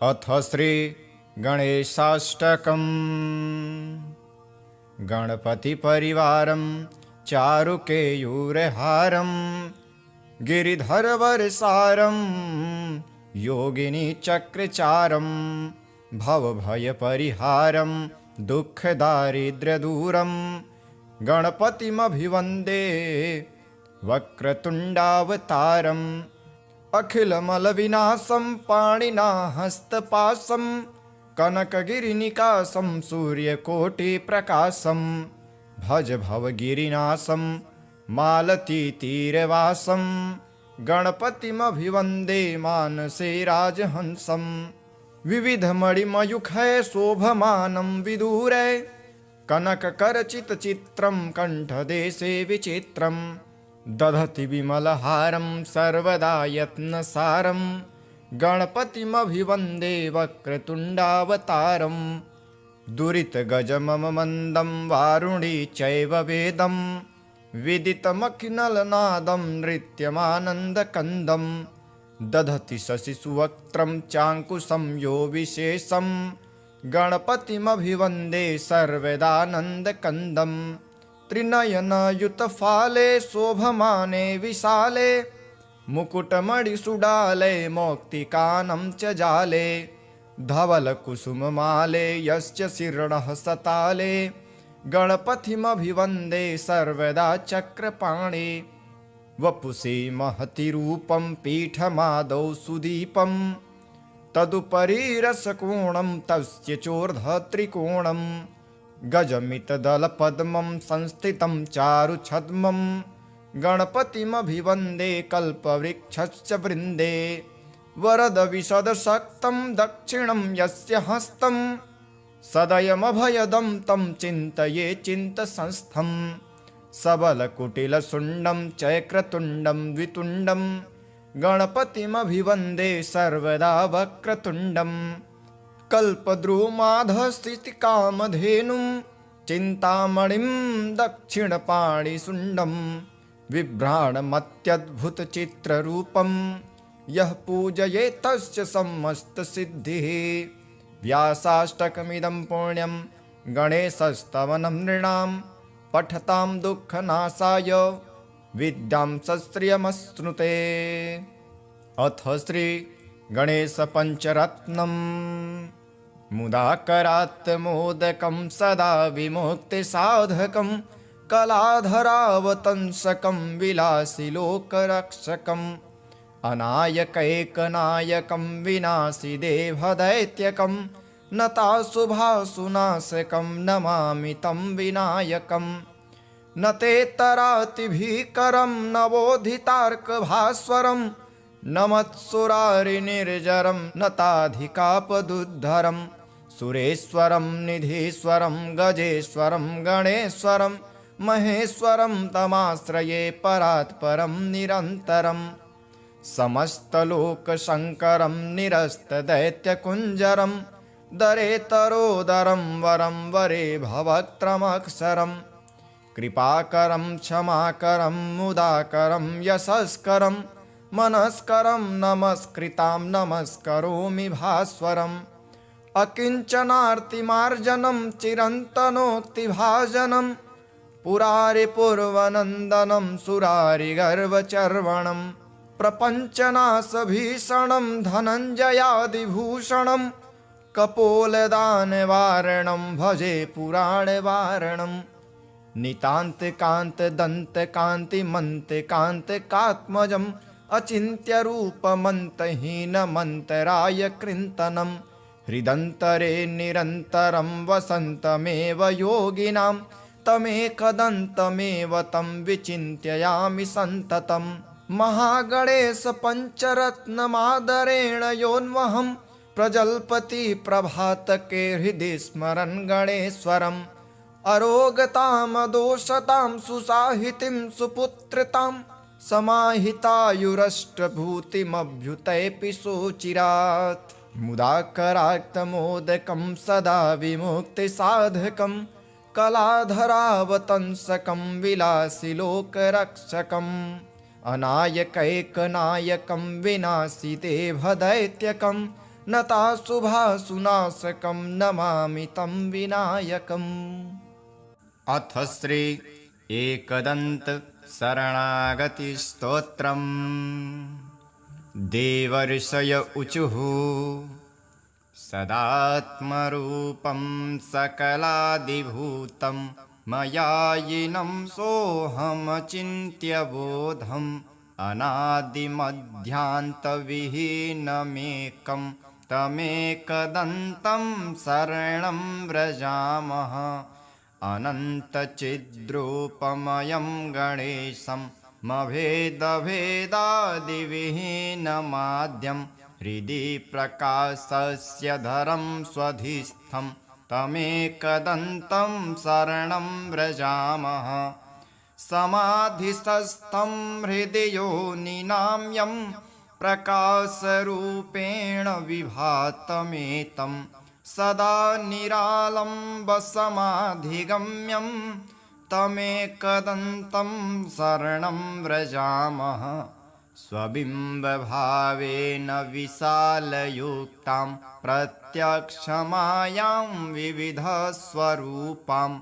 अथ श्री गणेशाष्टकम्। गणपतिपरिवारं चारुकेयूरहारं गिरिधरवरसारं योगिनी चक्रचारं भवभयपरिहारं दुःखदारिद्र्यदूरं गणपतिमभिवन्दे वक्रतुण्डावतारम्। अखिलमलविनाशं पाणिना हस्तपाशं कनकगिरिनिकाशं सूर्यकोटिप्रकाशं भज भवगिरिनाशं मालतीतीरवासं गणपतिमभिवन्दे मानसे राजहंसं। विविधमणिमयूखै शोभमानं विदूरे कनककरचितचित्रं कण्ठदेशे विचित्रम्। दधति विमलहारं सर्वदा यत्नसारं गणपतिमभिवन्दे वक्रतुण्डावतारम्। दुरितगजमम मन्दं वारुणी चैव वेदं विदितमखिलनादं नृत्यमानन्दकन्दं। दधति शशिसुवक्त्रं चाङ्कुशं यो विशेषं गणपतिमभिवन्दे सर्वदानन्दकन्दम्। त्रिनयनयुतफाले शोभमाने विशाले मुकुटमणिसुडाले मौक्तिकानं च जाले धवलकुसुममाले यस्य शिरणः सताले गणपतिमभिवन्दे सर्वदा चक्रपाणे। वपुषे महति रूपं पीठमादौ सुदीपं तदुपरि रसकोणं तस्य चोर्ध्वत्रिकोणम्। गजमितदलपद्मं संस्थितं चारुछद्मं गणपतिमभिवन्दे कल्पवृक्षस्य वृन्दे। वरदविशदशक्तं दक्षिणं यस्य हस्तं सदयमभयदं तं चिन्तये चिन्तसंस्थं। सबलकुटिलशुण्डं चक्रतुण्डं द्वितुण्डं गणपतिमभिवन्दे सर्वदा वक्रतुण्डम्। कल्पद्रुमाधस्थितिकामधेनुं चिन्तामणिं दक्षिणपाणिशुण्डं बिभ्राणमत्यद्भुतचित्ररूपं यः पूजयेत् तस्य समस्तसिद्धिः। व्यासाष्टकमिदं पुण्यं गणेशस्तवनं नृणां पठतां दुःखनाशाय विद्यां सश्रियमश्नुते। अथ श्री गणेशपञ्चरत्नम्। मुदाकरात् मोदकं सदा विमुक्तिसाधकं कलाधरावतंसकं विलासिलोकरक्षकम्। अनायकैकनायकं विनाशिदेवदैत्यकं नताशुभाशुनाशकं नमामि तं विनायकम्। न तेतरातिभीकरं नवोदितार्कभास्वरं नमत्सुरारिनिर्जरं नताधिकापदुद्धरं। सुरेश्वरं निधीश्वरं गजेश्वरं गणेश्वरं महेश्वरं तमाश्रये परात्परं निरन्तरं। समस्तलोकशङ्करं निरस्तदैत्यकुञ्जरं दरेतरोदरं वरं वरे भवक्त्रमक्षरं। कृपाकरं क्षमाकरं मुदाकरं यशस्करं मनस्करं नमस्कृतां नमस्करोमि भास्वरम्। अकिञ्चनार्तिमार्जनं चिरन्तनोक्तिभाजनं पुरारिपूर्वनन्दनं सुरारिगर्वचर्वणं। प्रपञ्चनाशभीषणं धनञ्जयादिभूषणं कपोलदानवारणं भजे पुराणवारणम्। नितान्तकान्तदन्तकान्तिमन्तकान्तिकात्मजम् अचिन्त्यरूपमन्तहीनमन्तराय कृन्तनं। हृदन्तरे निरन्तरं वसन्तमेव योगिनां तमेकदन्तमेव तं विचिन्तयामि सन्ततं। महागणेश पञ्चरत्नमादरेण योन्वहं प्रजल्पति प्रभातके हृदि स्मरन् गणेश्वरम्। अरोगतामदोषतां सुसाहितिं सुपुत्रतां समाहितायुरष्टभूतिमभ्युतैपि सोचिरात्। मुदाकराक्तमोदकं सदा विमुक्तिसाधकं कलाधरावतंसकं विलासिलोकरक्षकम्। अनायकैकनायकं विनाशिदेवदैत्यकं नताशुभाशुनाशकं नमामि तं विनायकम्। अथ श्री एकदन्त शरणागतिस्तोत्रम्। देवर्षय उचुः सदात्मरूपं सकलादिभूतं मयायिनं सोऽहमचिन्त्यबोधम् अनादिमध्यान्तविहीनमेकं तमेकदन्तं शरणं व्रजामः। अनन्तचिद्रूपमयं गणेशं मभेदभेदादिविहीनमाद्यं हृदि प्रकाशस्य धरं स्वधिस्थं तमेकदन्तं शरणं व्रजामः। समाधिस्थं हृदि योनिनां यं प्रकाशरूपेण विभातमेतं सदा निरालम्बसमाधिगम्यं तमेकदन्तं शरणं व्रजामः। स्वबिम्बभावेन विशालयुक्तां प्रत्यक्षमायां विविधस्वरूपां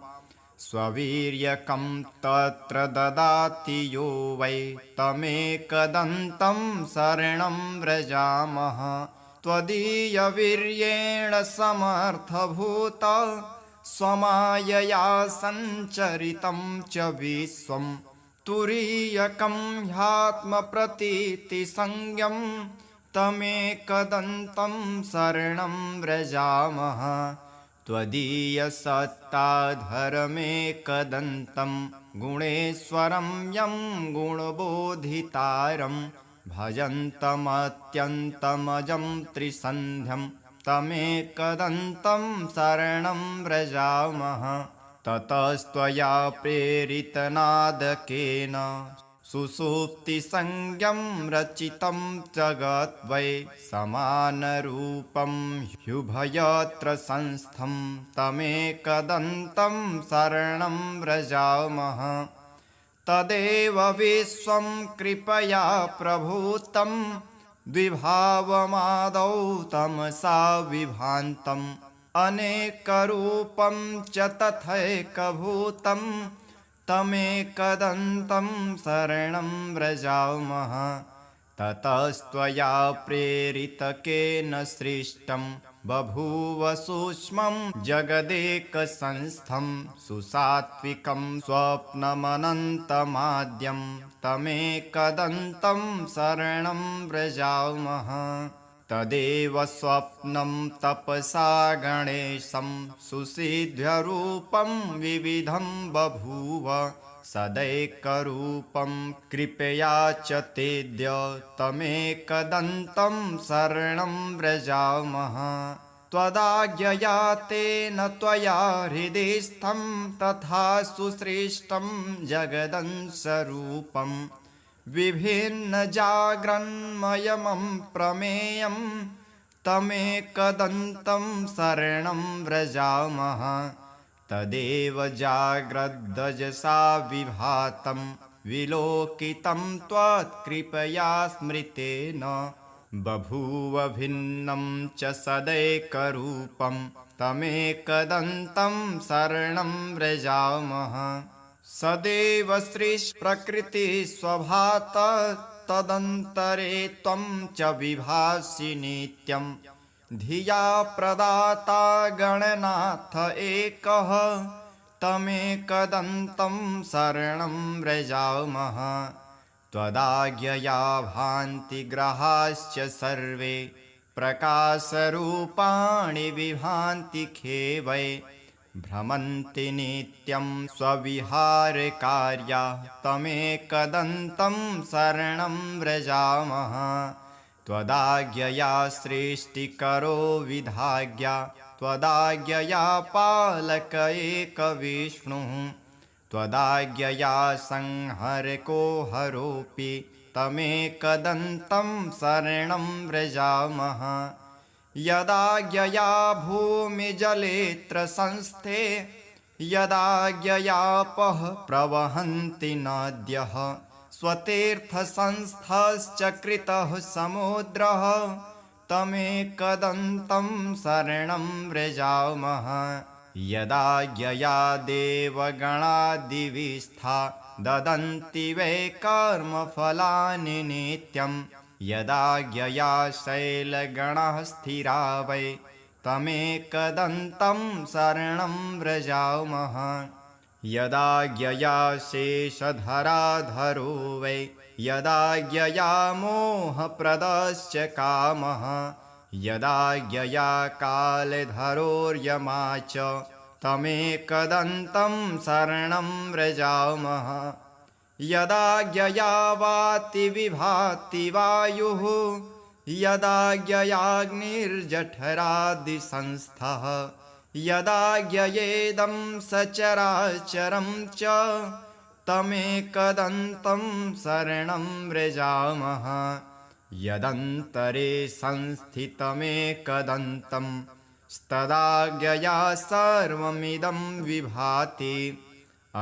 स्ववीर्यकं तत्र ददाति यो वै तमेकदन्तं शरणं व्रजामः। त्वदीयवीर्येण समर्थभूत स्वमायया सञ्चरितं च विश्वं तुरीयकं ह्यात्मप्रतीतिसंज्ञं तमेकदन्तं शरणं व्रजामः। त्वदीयसत्ताधरमेकदन्तं गुणेश्वरं यं गुणबोधितारं भजन्तमत्यन्तमजं त्रिसन्ध्यं तमेकदन्तं शरणं व्रजामः। ततस्त्वया प्रेरितनादकेन सुषुप्तिसंज्ञं रचितं जगद्वै समानरूपं ह्युभयत्र संस्थं तमेकदन्तं शरणं व्रजामः। तदेव विश्वं कृपया प्रभूतं द्विभावमादौ तमसा विभान्तम् अनेकरूपं च तथैकभूतं तमेकदन्तं शरणं व्रजामः। ततस्त्वया प्रेरितकेन सृष्टं बभूव सूक्ष्मं जगदेकसंस्थं सुसात्विकं स्वप्नमनन्तमाद्यं तमेकदन्तं शरणं व्रजामः। तदेव स्वप्नं तपसा गणेशं सुसिद्ध्यरूपं विविधं बभूव सदैकरूपं कृपया च तेद्य तमेकदन्तं शरणं व्रजामः। त्वदाज्ञया तेन त्वया हृदिस्थं तथा सुसृष्टं जगदंशरूपं विभिन्नजाग्रन्मयमं प्रमेयं तमेकदन्तं शरणं व्रजामः। तदेव जाग्रद्दजसा विभातं विलोकितं त्वत्कृपया स्मृतेन बभूव भिन्नं च सदैकरूपं तमेकदन्तं शरणं व्रजामः। सदैव सृष्टिप्रकृतिस्वभात तदन्तरे त्वं च विभासि नित्यं धिया प्रदाता गणनाथ एकः तमेकदन्तं शरणं व्रजामः। त्वदाज्ञया भान्ति ग्रहाश्च सर्वे प्रकाशरूपाणि विभान्ति खेवै भ्रमन्ति नित्यं स्वविहारकार्या तमेकदन्तं शरणं व्रजामः। त्वदाज्ञया सृष्टिकरो विधाज्ञा त्वदाज्ञया पालक एकविष्णुः त्वदाज्ञया संहरको हरोऽपि तमेकदन्तं शरणं व्रजामः। यदाज्ञया भूमिजलेऽत्र संस्थे यदाज्ञयापः प्रवहन्ति नद्यः स्वतीर्थसंस्थश्च कृतः समुद्रः तमेकदन्तं शरणं व्रजामः यदा यया देवगणादिविस्था ददन्ति वै कर्मफलानि नित्यं यदा यया शैलगणाः स्थिरा वै तमेकदन्तं शरणं व्रजामः यदा यया शेषधराधरो वै यदा यया मोहप्रदश्च कामः यदा यया कालधरोर्यमा च तमेकदन्तं शरणं व्रजामः यदा यया वाति विभाति वायुः यदा ययाग्निर्जठरादिसंस्थः यदा ययेदं सचराचरं च तमेकदन्तं शरणं व्रजामः यदन्तरे संस्थितमेकदन्तं तदा यया सर्वमिदं विभाति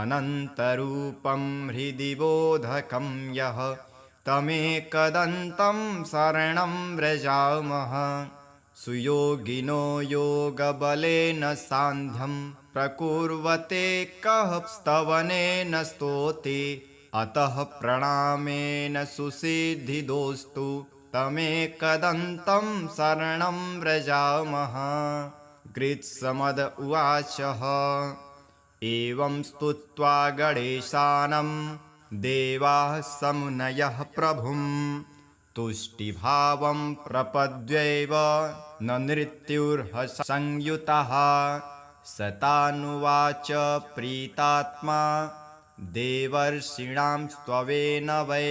अनन्तरूपं हृदि बोधकं यः तमेकदन्तं शरणं व्रजामः सुयोगिनो योगबलेन सान्ध्यं प्रकुर्वते कः स्तवनेन स्तोति अतः प्रणामेन सुसिद्धिदोस्तु तमेकदन्तं शरणं व्रजामः कृत्समद उवाचः एवं स्तुत्वा गणेशानं देवाः समुनयः प्रभुं तुष्टिभावं प्रपद्यैव न नृत्युर्हसंयुतः सतानुवाच प्रीतात्मा देवर्षीणां स्तवेन वै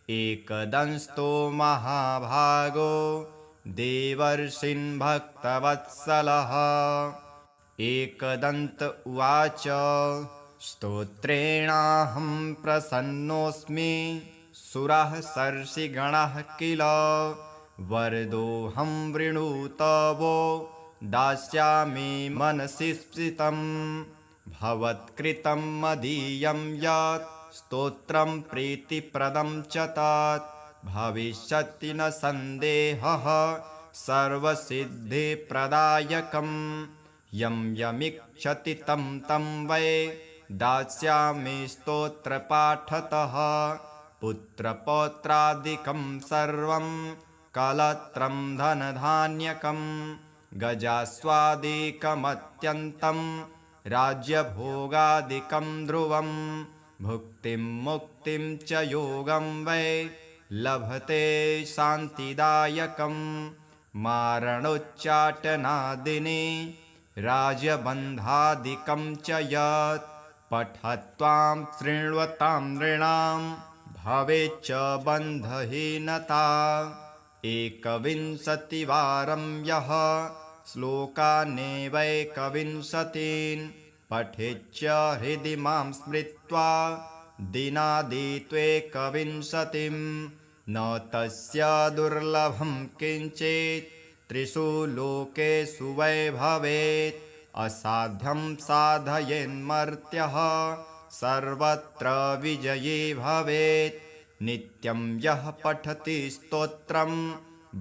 एकदंस्तो महाभागो देवर्षिन् भक्तवत्सलः एकदन्त उवाच स्तोत्रेणाहं प्रसन्नोऽस्मि सुराः सर्षिगणाः किल वरदोऽहं वृणुतवो दास्यामि मनसि स्फीतं भवत्कृतं मदीयं यत् स्तोत्रं प्रीतिप्रदं च तत् भविष्यति न सन्देहः सर्वसिद्धिप्रदायकं यं यमिच्छति तं तं वै दास्यामि स्तोत्रपाठतः पुत्रपौत्रादिकं सर्वं कलत्रं धनधान्यकं गजास्वादिकमत्यन्तं राज्यभोगादिकं ध्रुवं भुक्तिं मुक्तिं च योगं वै लभते शान्तिदायकं मारणोच्चाटनादिनी राजबन्धादिकं च यत् पठत्वां शृण्वतां नृणां भवेच्च बन्धहीनता एकविंशतिवारं यः श्लोकानेवैकविंशतीन् पठेच्च हृदि मां स्मृत्वा दिनादित्वेकविंशतिं न तस्य दुर्लभं किञ्चित् त्रिषु लोकेषु वै भवेत् असाध्यं साधयेन्मर्त्यः सर्वत्र विजयी भवेत् नित्यं यः पठति स्तोत्रं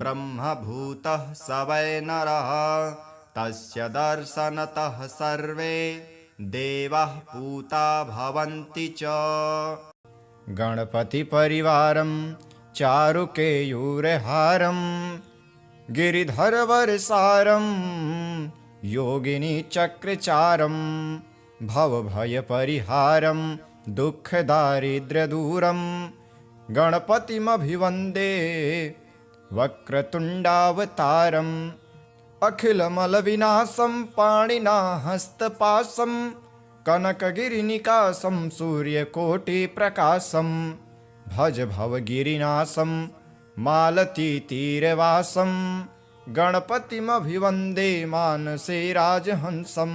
ब्रह्मभूतः स वै नरः तस्य दर्शनतः सर्वे देवाः पूता भवन्ति च गणपतिपरिवारं चारुकेयूरहारं गिरिधरवरसारं योगिनीचक्रचारं भवभयपरिहारं दुःखदारिद्र्यदूरं गणपतिमभिवन्दे वक्रतुण्डावतारम् अखिलमलविनाशं पाणिना हस्तपाशं कनकगिरिनिकाशं सूर्यकोटिप्रकाशं भज भवगिरिनाशं मालतीतीरवासं गणपतिमभिवन्दे मानसे राजहंसं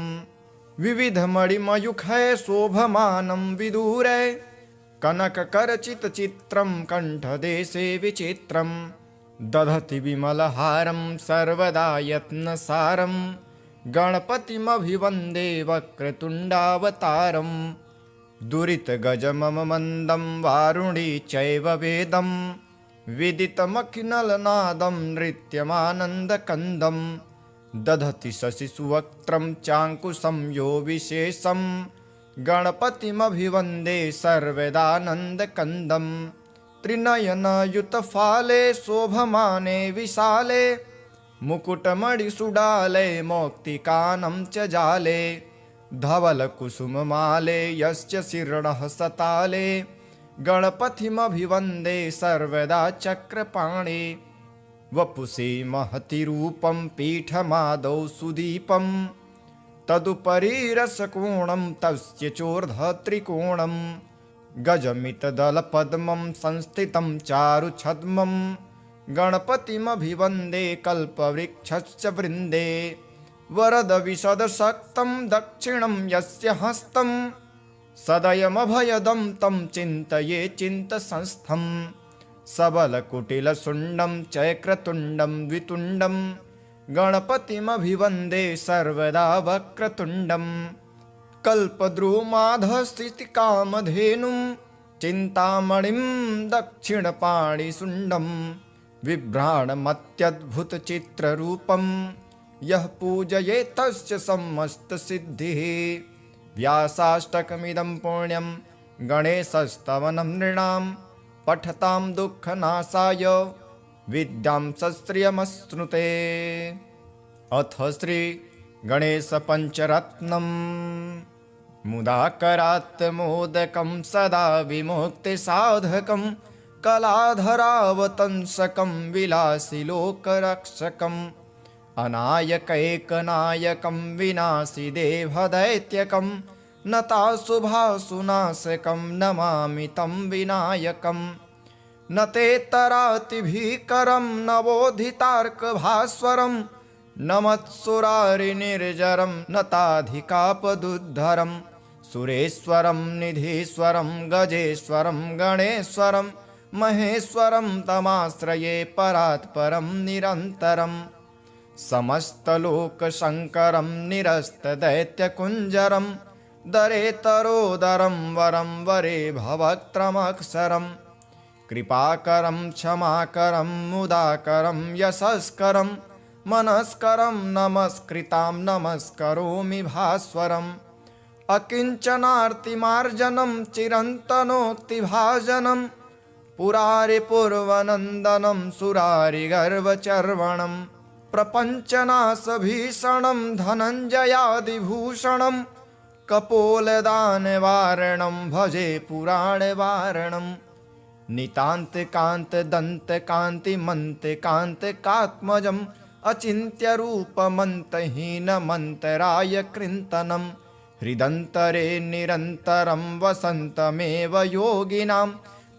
विविधमणिमयूखै शोभमानं विदूरे कनककरचितचित्रं कण्ठदेशे विचित्रं दधति विमलहारं सर्वदा यत्नसारं गणपतिमभिवन्दे वक्रतुण्डावतारं दुरितगजममन्दं वारुणी चैव वेदं विदितमखिनलनादं नृत्यमानन्दकन्दं दधति शशिसुवक्त्रं चाङ्कुशं यो विशेषं गणपतिमभिवन्दे सर्वदानन्दकन्दं त्रिनयनयुतफाले शोभमाने विशाले मुकुटमणिसुडाले मौक्तिकानं च जाले धवलकुसुममाले यस्य शिरणः सताले गणपतिमभिवन्दे सर्वदा चक्रपाणे वपुषे महति रूपं पीठमादौ सुदीपं तदुपरि रसकोणं तस्य चोर्ध्वत्रिकोणं गजमितदलपद्मं संस्थितं चारुछद्मं गणपतिमभिवन्दे कल्पवृक्षस्य वृन्दे वरदविशदशक्तं दक्षिणं यस्य हस्तं सदयमभयदं तं चिन्तये चिन्तसंस्थं सबलकुटिलशुण्डं चक्रतुण्डं द्वितुण्डं गणपतिमभिवन्दे सर्वदा वक्रतुण्डं कल्पद्रुमाधस्थितिकामधेनुं चिन्तामणिं दक्षिणपाणिशुण्डं बिभ्राणमत्यद्भुतचित्ररूपं यः पूजयेत् तस्य समस्तसिद्धिः व्यासाष्टकमिदं पुण्यं गणेशस्तवनं नृणां पठतां दुःखनाशाय विद्यां सश्रियमश्नुते। अथ श्री गणेशपञ्चरत्नं मुदाकरात् मोदकं सदा विमुक्तिसाधकं कलाधरावतंसकं विलासिलोकरक्षकम् अनायकैकनायकं विनाशिदेवदैत्यकं नताशुभासुनाशकं नमामि तं विनायकं न तेतरातिभीकरं नवोदितार्कभास्वरं नमत्सुरारिनिर्जरं नताधिकापदुद्धरं सुरेश्वरं निधीश्वरं गजेश्वरं गणेश्वरं महेश्वरं तमाश्रये परात्परं निरन्तरम् समस्तलोकशङ्करं निरस्तदैत्यकुञ्जरं दरेतरोदरं वरं वरे भवक्त्रमक्षरं कृपाकरं क्षमाकरं मुदाकरं यशस्करं मनस्करं नमस्कृतां नमस्करोमि भास्वरम् अकिञ्चनार्तिमार्जनं चिरन्तनोक्तिभाजनं पुरारिपूर्वनन्दनं सुरारिगर्वचर्वणं प्रपञ्चनाशभीषणं धनञ्जयादिभूषणं कपोलदानवारणं भजे पुराणवारणं नितान्तकान्तदन्तकान्तिमन्तकान्तिकात्मजम् अचिन्त्यरूपमन्तहीनमन्तराय कृन्तनं हृदन्तरे निरन्तरं वसन्तमेव योगिनां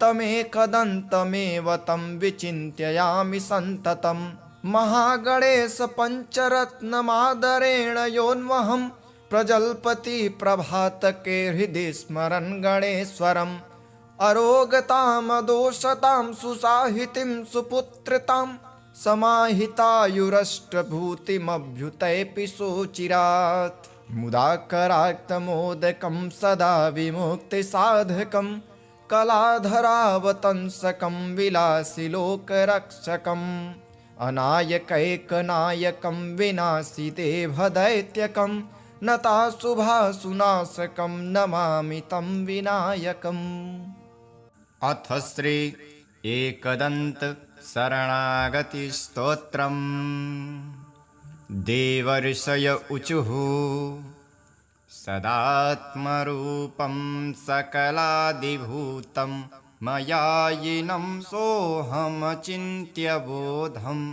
तमेकदन्तमेव तं विचिन्त्ययामि सन्ततम् महागणेश पञ्चरत्नमादरेण योन्वहं प्रजल्पति प्रभातके हृदि स्मरन् गणेश्वरम् अरोगतामदोषतां सुसाहितिं सुपुत्रतां समाहितायुरष्टभूतिमभ्युतैपि सोचिरात् मुदाकराक्तमोदकं सदा विमुक्तिसाधकं कलाधरावतंसकं विलासिलोकरक्षकम् अनायकैकनायकं विनाशिदेवदैत्यकं नताशुभासुनाशकं नमामि तं विनायकम्। अथ श्री एकदन्त शरणागतिस्तोत्रम्। देवर्षय ऊचुः सदात्मरूपं सकलादिभूतं मयायिनं सोऽहमचिन्त्यबोधम्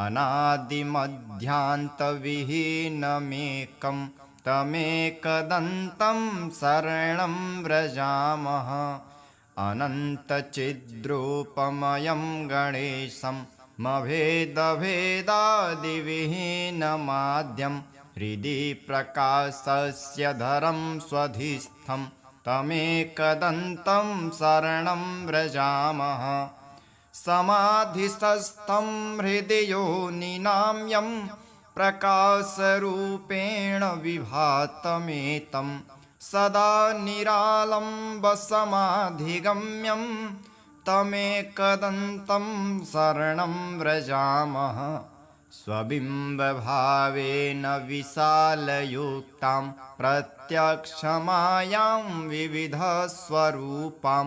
अनादिमध्यान्तविहीनमेकं तमेकदन्तं शरणं व्रजामः। अनन्तचिद्रूपमयं गणेशं मभेदभेदादिविहीनमाद्यं हृदि प्रकाशस्य धरं स्वधिस्थं तमेकदन्तं शरणं व्रजामः। समाधिस्थं हृदि योनिनां यं प्रकाशरूपेण विभातमेतं सदा निरालम्बसमाधिगम्यं तमेकदन्तं शरणं व्रजामः स्वबिम्बभावेन विशालयुक्तां प्रत्यक्षमायां विविधस्वरूपां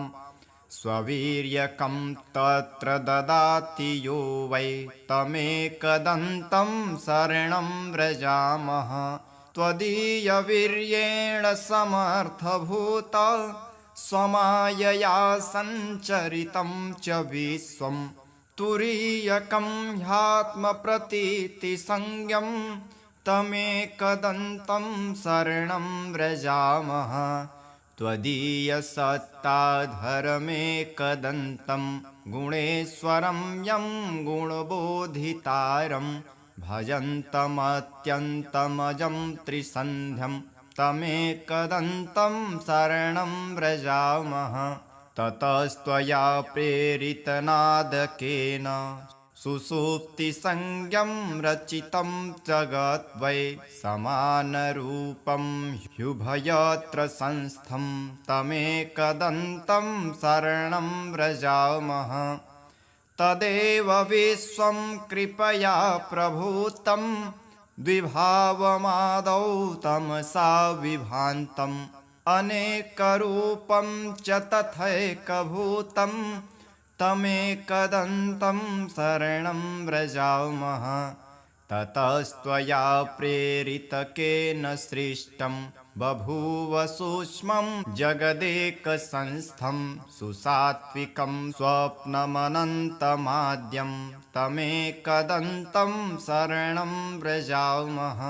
स्ववीर्यकं तत्र ददाति यो वै तमेकदन्तं शरणं व्रजामः त्वदीयवीर्येण समर्थभूत स्वमायया सञ्चरितं च विश्वं तुरीयकं ह्यात्मप्रतीतिसंज्ञं तमेकदन्तं शरणं व्रजामः त्वदीयसत्ताधरमेकदन्तं गुणेश्वरं यं गुणबोधितारं भजन्तमत्यन्तमजं त्रिसन्ध्यं तमेकदन्तं शरणं व्रजामः ततस्त्वया प्रेरितनादकेन सुषुप्तिसंज्ञं रचितं जगत् वै समानरूपं ह्युभयत्र संस्थं तमेकदन्तं शरणं व्रजामः तदेव विश्वं कृपया प्रभूतं द्विभावमादौ तमसा विभान्तम् अनेकरूपं च तथैकभूतं तमेकदन्तं शरणं व्रजामः ततस्त्वया प्रेरितकेन सृष्टं बभूव सूक्ष्मं जगदेकसंस्थं सुसात्विकं स्वप्नमनन्तमाद्यं तमेकदन्तं शरणं व्रजामः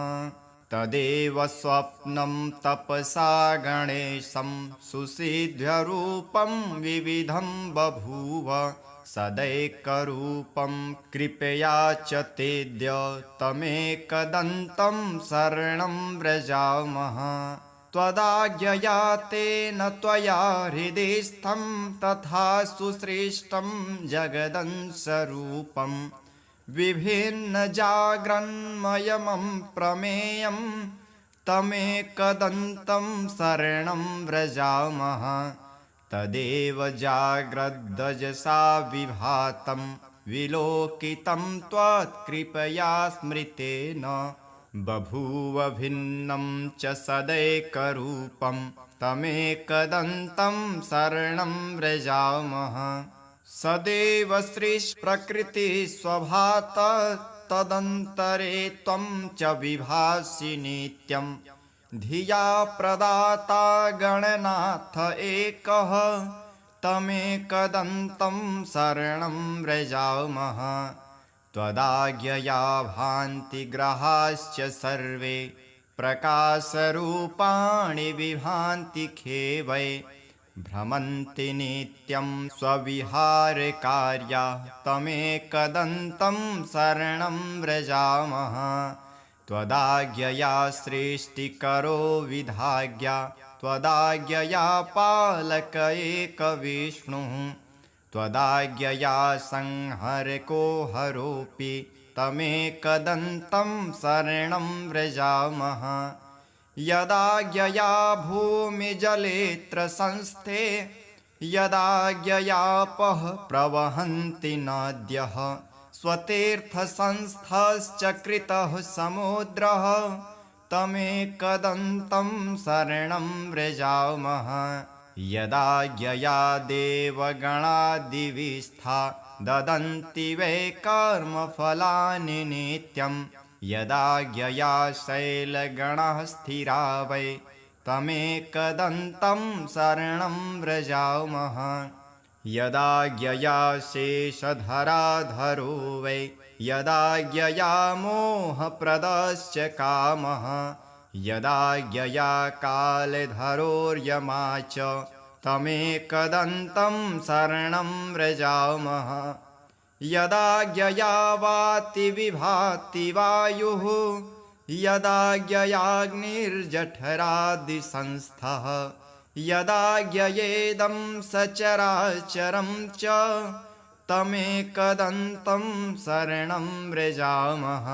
तदेव स्वप्नं तपसा गणेशं सुसिद्ध्यरूपं विविधं बभूव सदैकरूपं कृपया च तेद्य तमेकदन्तं शरणं व्रजामः त्वदाज्ञया तेन त्वया हृदिस्थं तथा सुसृष्टं जगदंशरूपम् विभिन्नजाग्रन्मयमं प्रमेयं तमेकदन्तं शरणं व्रजामः तदेव जाग्रद्दजसा विभातं विलोकितं त्वत्कृपया स्मृतेन बभूव भिन्नं च सदैकरूपं तमेकदन्तं शरणं व्रजामः सदैव सृष्टिप्रकृतिस्वभात तदन्तरे त्वं च विभासि नित्यं धिया प्रदाता गणनाथ एकः तमेकदन्तं शरणं व्रजामः त्वदाज्ञया भान्ति ग्रहाश्च सर्वे प्रकाशरूपाणि विभान्ति खेवै भ्रमन्ति नित्यं स्वविहारकार्या तमेकदन्तं शरणं व्रजामः त्वदाज्ञया सृष्टिकरो विधाज्ञा त्वदाज्ञया पालक एकविष्णुः त्वदाज्ञया संहरको हरोऽपि तमेकदन्तं शरणं व्रजामः यदाज्ञया भूमिजलेऽत्र संस्थे यदाज्ञयापः प्रवहन्ति नद्यः स्वतीर्थसंस्थश्च कृतः समुद्रः तमेकदन्तं शरणं व्रजामः यदाज्ञया देवगणादिविस्था ददन्ति वै कर्मफलानि नित्यं यदाज्ञया शैलगणः स्थिरा वै तमेकदन्तं शरणं व्रजामः यदाज्ञया शेषधराधरो वै यदाज्ञया मोहप्रदश्च कामः यदाज्ञया कालधरोर्यमा च तमेकदन्तं शरणं व्रजामः यदाज्ञया वाति विभाति वायुः यदाज्ञयाग्निर्जठरादिसंस्थः यदाज्ञयेदं सचराचरं च तमेकदन्तं शरणं व्रजामः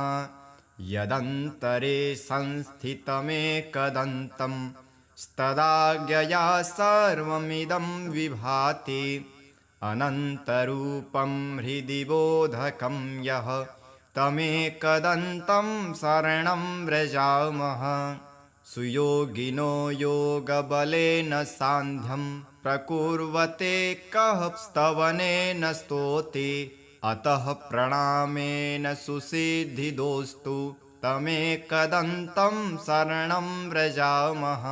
यदन्तरे संस्थितमेकदन्तं तदाज्ञया सर्वमिदं विभाति अनन्तरूपं हृदि बोधकं यः तमेकदन्तं शरणं व्रजामः। सुयोगिनो योगबलेन सान्ध्यं प्रकुर्वते कः स्तवनेन स्तोति। अतः प्रणामेन सुसिद्धिदोस्तु तमेकदन्तं शरणं व्रजामः।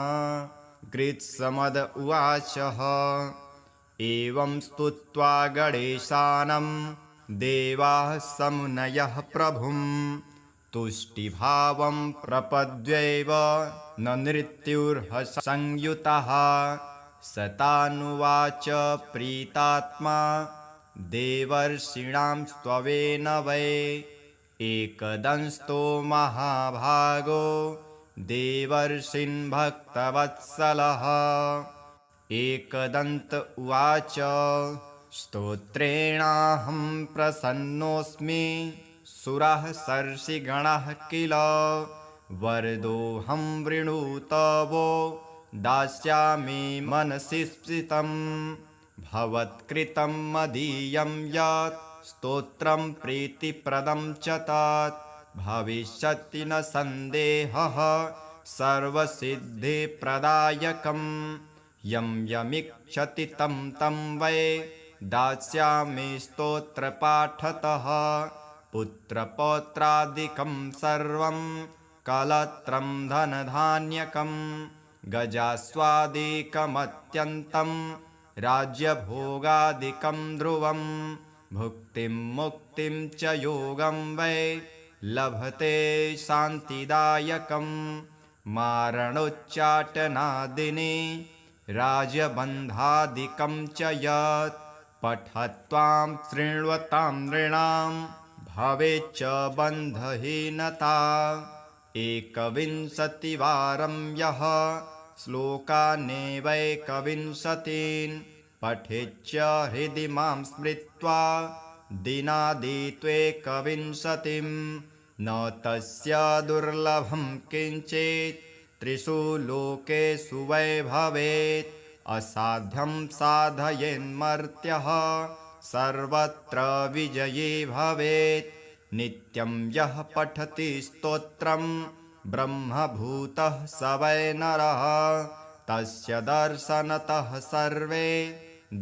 कृत्समद उवाचः एवं स्तुत्वा गणेशानं देवाः समुनयः प्रभुं तुष्टिभावं प्रपद्यैव न नृत्युर्हसंयुतः। सतानुवाच प्रीतात्मा देवर्षीणां स्तवेन वै एकदंस्तो महाभागो देवर्षीन् भक्तवत्सलः। एकदन्त उवाच स्तोत्रेणाहं प्रसन्नोऽस्मि सुराः सर्षिगणाः किल वरदोऽहं वृणुतवो दास्यामि मनसि स्फीतं। भवत्कृतं मदीयं यत् स्तोत्रं प्रीतिप्रदं च तत् भविष्यति न सन्देहः सर्वसिद्धिप्रदायकम्। यं यमिच्छति तं तं वै दास्यामि स्तोत्रपाठतः। पुत्रपौत्रादिकं सर्वं कलत्रं धनधान्यकं गजास्वादिकमत्यन्तं राज्यभोगादिकं ध्रुवं। भुक्तिं मुक्तिं च योगं वै लभते शान्तिदायकं। मारणोच्चाटनादिनी राजबन्धादिकं च यत् पठत्वां शृण्वतां नृणां भवेच्च बन्धहीनता। एकविंशतिवारं यः श्लोकानेवैकविंशतीन् पठेच्च हृदि मां स्मृत्वा दिनादित्वेकविंशतिं न तस्य दुर्लभं किञ्चित् त्रिषु लोकेषु वै भवेत्। असाध्यं साधयेन्मर्त्यः सर्वत्र विजयी भवेत्। नित्यं यः पठति स्तोत्रं ब्रह्मभूतः स वै नरः तस्य दर्शनतः सर्वे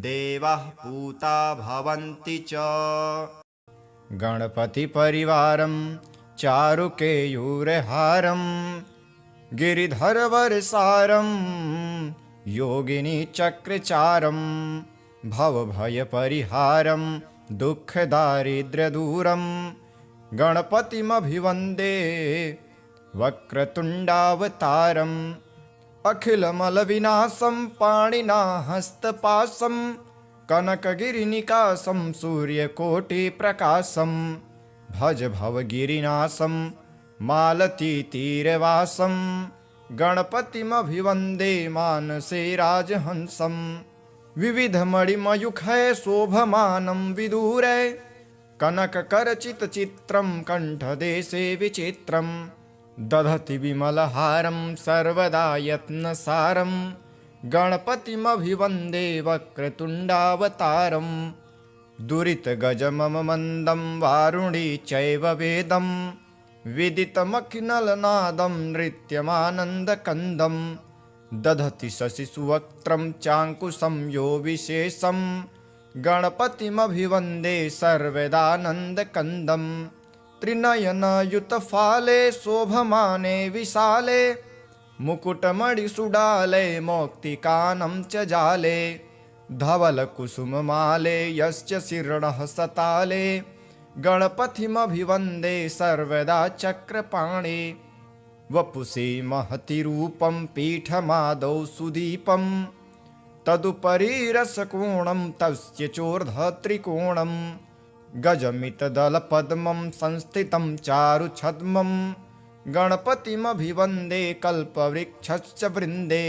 देवाः पूता भवन्ति च। गणपतिपरिवारं चारुकेयूरहारं गिरिधरवरसारं योगिनीचक्रचारं भवभयपरिहारं दुःखदारिद्र्यदूरं गणपतिमभिवन्दे वक्रतुण्डावतारम् अखिलमलविनाशं पाणिना हस्तपाशं कनकगिरिनिकाशं सूर्यकोटिप्रकाशं भज भवगिरिनाशं मालतीतीरवासं गणपतिमभिवन्दे मानसे राजहंसं विविधमणिमयूखै शोभमानं विदूरे कनककरचितचित्रं कण्ठदेशे विचित्रं दधति विमलहारं सर्वदा यत्नसारं गणपतिमभिवन्दे वक्रतुण्डावतारं दुरितगजममन्दं वारुणी चैव वेदं विदितमखिनलनादं नृत्यमानन्दकन्दं दधति शशिसुवक्त्रं चाङ्कुशं यो विशेषं गणपतिमभिवन्दे सर्वदानन्दकन्दं त्रिनयनयुतफाले शोभमाने विशाले मुकुटमणिसुडाले मौक्तिकानं च जाले धवलकुसुममाले यस्य शिरणः सताले गणपतिमभिवन्दे सर्वदा चक्रपाणे वपुषे महति रूपं पीठमादौ सुदीपं तदुपरि रसकोणं तस्य चोर्ध्वत्रिकोणं गजमितदलपद्मं संस्थितं चारुछद्मं गणपतिमभिवन्दे कल्पवृक्षस्य वृन्दे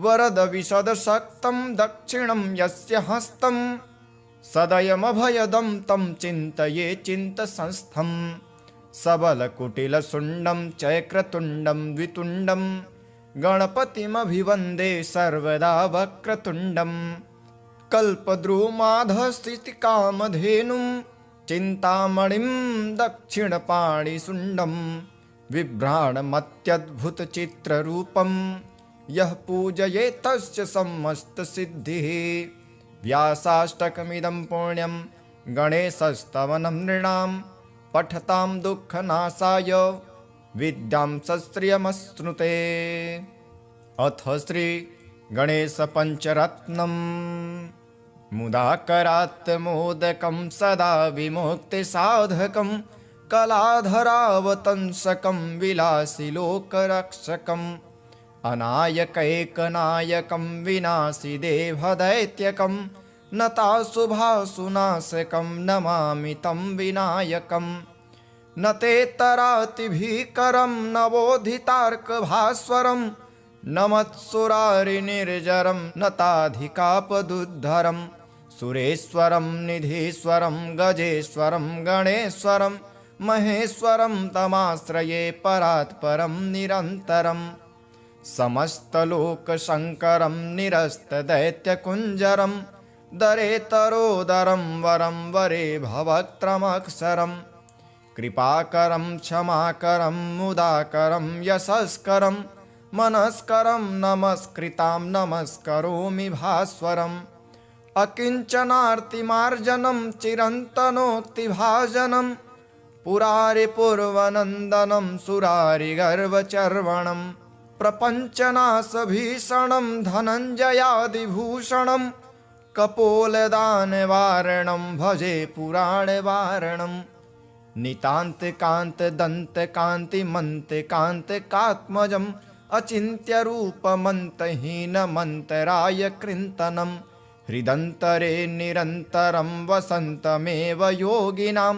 वरदविशदशक्तं दक्षिणं यस्य हस्तं सदयमभयदं तं चिन्तये चिन्तसंस्थं सबलकुटिलशुण्डं चक्रतुण्डं द्वितुण्डं गणपतिमभिवन्दे सर्वदा वक्रतुण्डं कल्पद्रुमाधस्थितिकामधेनुं चिन्तामणिं दक्षिणपाणिसुण्डं बिभ्राणमत्यद्भुतचित्ररूपं यः पूजयेत् तस्य समस्तसिद्धिः। व्यासाष्टकमिदं पुण्यं गणेशस्तवनं नृणां पठतां दुःखनाशाय विद्यां सश्रियमश्नुते। अथ श्री गणेशपञ्चरत्नम्। मुदाकरात् मोदकं सदा विमुक्तिसाधकं कलाधरावतंसकं विलासिलोकरक्षकम् अनायकैकनायकं विनाशिदेवदैत्यकं नताशुभाशुनाशकं नमामि तं विनायकम्। न तेतरातिभीकरं नवोदितार्कभास्वरं नमत्सुरारिनिर्जरं नताधिकापदुद्धरं सुरेश्वरं निधीश्वरं गजेश्वरं गणेश्वरं महेश्वरं तमाश्रये परात्परं निरन्तरम्। समस्तलोकशङ्करं निरस्तदैत्यकुञ्जरं दरेतरोदरं वरं वरे भवक्त्रमक्षरं कृपाकरं क्षमाकरं मुदाकरं यशस्करं मनस्करं नमस्कृतां नमस्करोमि भास्वरम्। अकिञ्चनार्तिमार्जनं चिरन्तनोक्तिभाजनं पुरारिपूर्वनन्दनं सुरारिगर्वचर्वणं प्रपञ्चनाशभीषणं धनञ्जयादिभूषणं कपोलदानवारणं भजे पुराणवारणम्। नितान्तकान्तदन्तकान्तिमन्तकान्तकात्मजम् अचिन्त्यरूपमन्तहीनमन्तराय कृन्तनं हृदन्तरे निरन्तरं वसन्तमेव योगिनां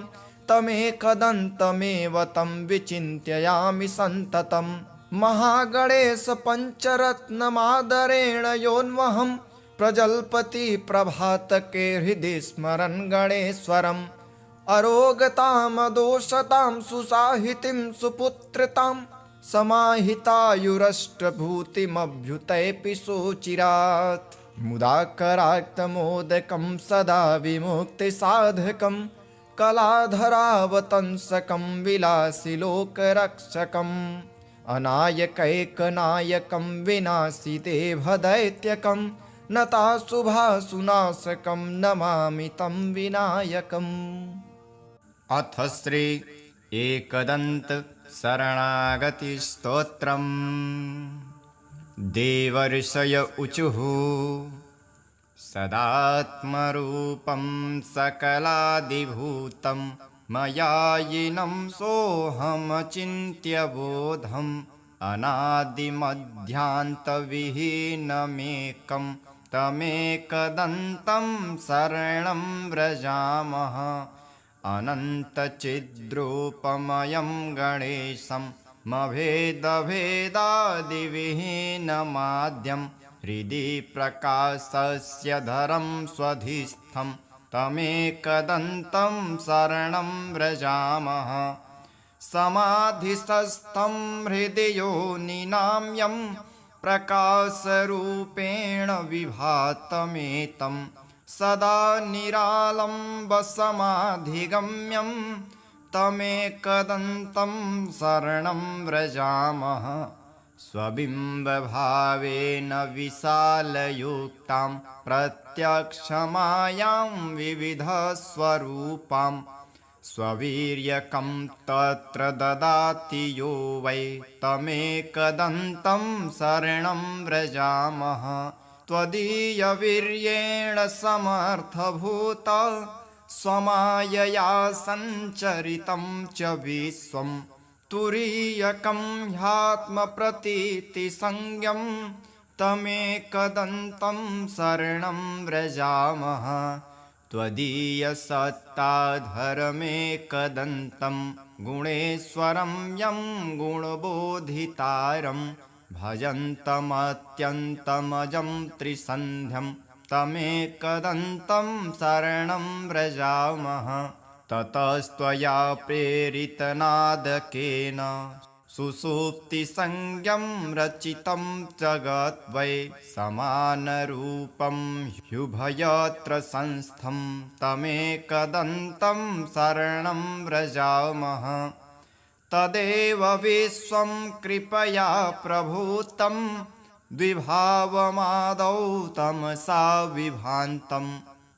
तमेकदन्तमेव तं विचिन्त्ययामि सन्ततम्। महागणेश पञ्चरत्नमादरेण योन्वहं प्रजल्पति प्रभातके हृदि स्मरन् गणेश्वरम्। अरोगतामदोषतां सुसाहितिं सुपुत्रतां समाहितायुरष्टभूतिमभ्युतैपि सोचिरात्। मुदाकराक्तमोदकं सदा विमुक्तिसाधकं कलाधरावतंसकं विलासिलोकरक्षकम् अनायकैकनायकं विनाशिदेवदैत्यकं नताशुभाशुनाशकं नमामि तं विनायकम्। अथ श्री एकदन्त शरणागतिस्तोत्रम्। देवर्षय ऊचुः सदात्मरूपं सकलादिभूतं मयायिनं सोऽहमचिन्त्यबोधम् अनादिमध्यान्तविहीनमेकं तमेकदन्तं शरणं व्रजामः। अनन्तचिद्रूपमयं गणेशं मभेदभेदादिविहीनमाद्यं हृदि प्रकाशस्य धरं स्वधिस्थं तमेकदन्तं शरणं व्रजामः। समाधिस्थं हृदि योनिनां यं प्रकाशरूपेण विभातमेतं सदा निरालम्बसमाधिगम्यं तमेकदन्तं शरणं व्रजामः। स्वबिम्बभावेन विशालयुक्तां प्रत्यक्षमायां विविधस्वरूपां स्ववीर्यकं तत्र ददाति यो वै तमेकदन्तं शरणं व्रजामः। त्वदीयवीर्येण समर्थभूत स्वमायया सञ्चरितं च विश्वं तुरीयकं ह्यात्मप्रतीतिसंज्ञं तमेकदन्तं शरणं व्रजामः। त्वदीयसत्ताधरमेकदन्तं गुणेश्वरं यं गुणबोधितारं भजन्तमत्यन्तमजं त्रिसन्ध्यं तमेकदन्तं शरणं व्रजामः। ततस्त्वया प्रेरितनादकेन सुषुप्तिसंज्ञं रचितं जगत् वै समानरूपं ह्युभयत्र संस्थं तमेकदन्तं शरणं व्रजामः तदेव विश्वं कृपया प्रभूतं द्विभावमादौ तमसा विभान्तम्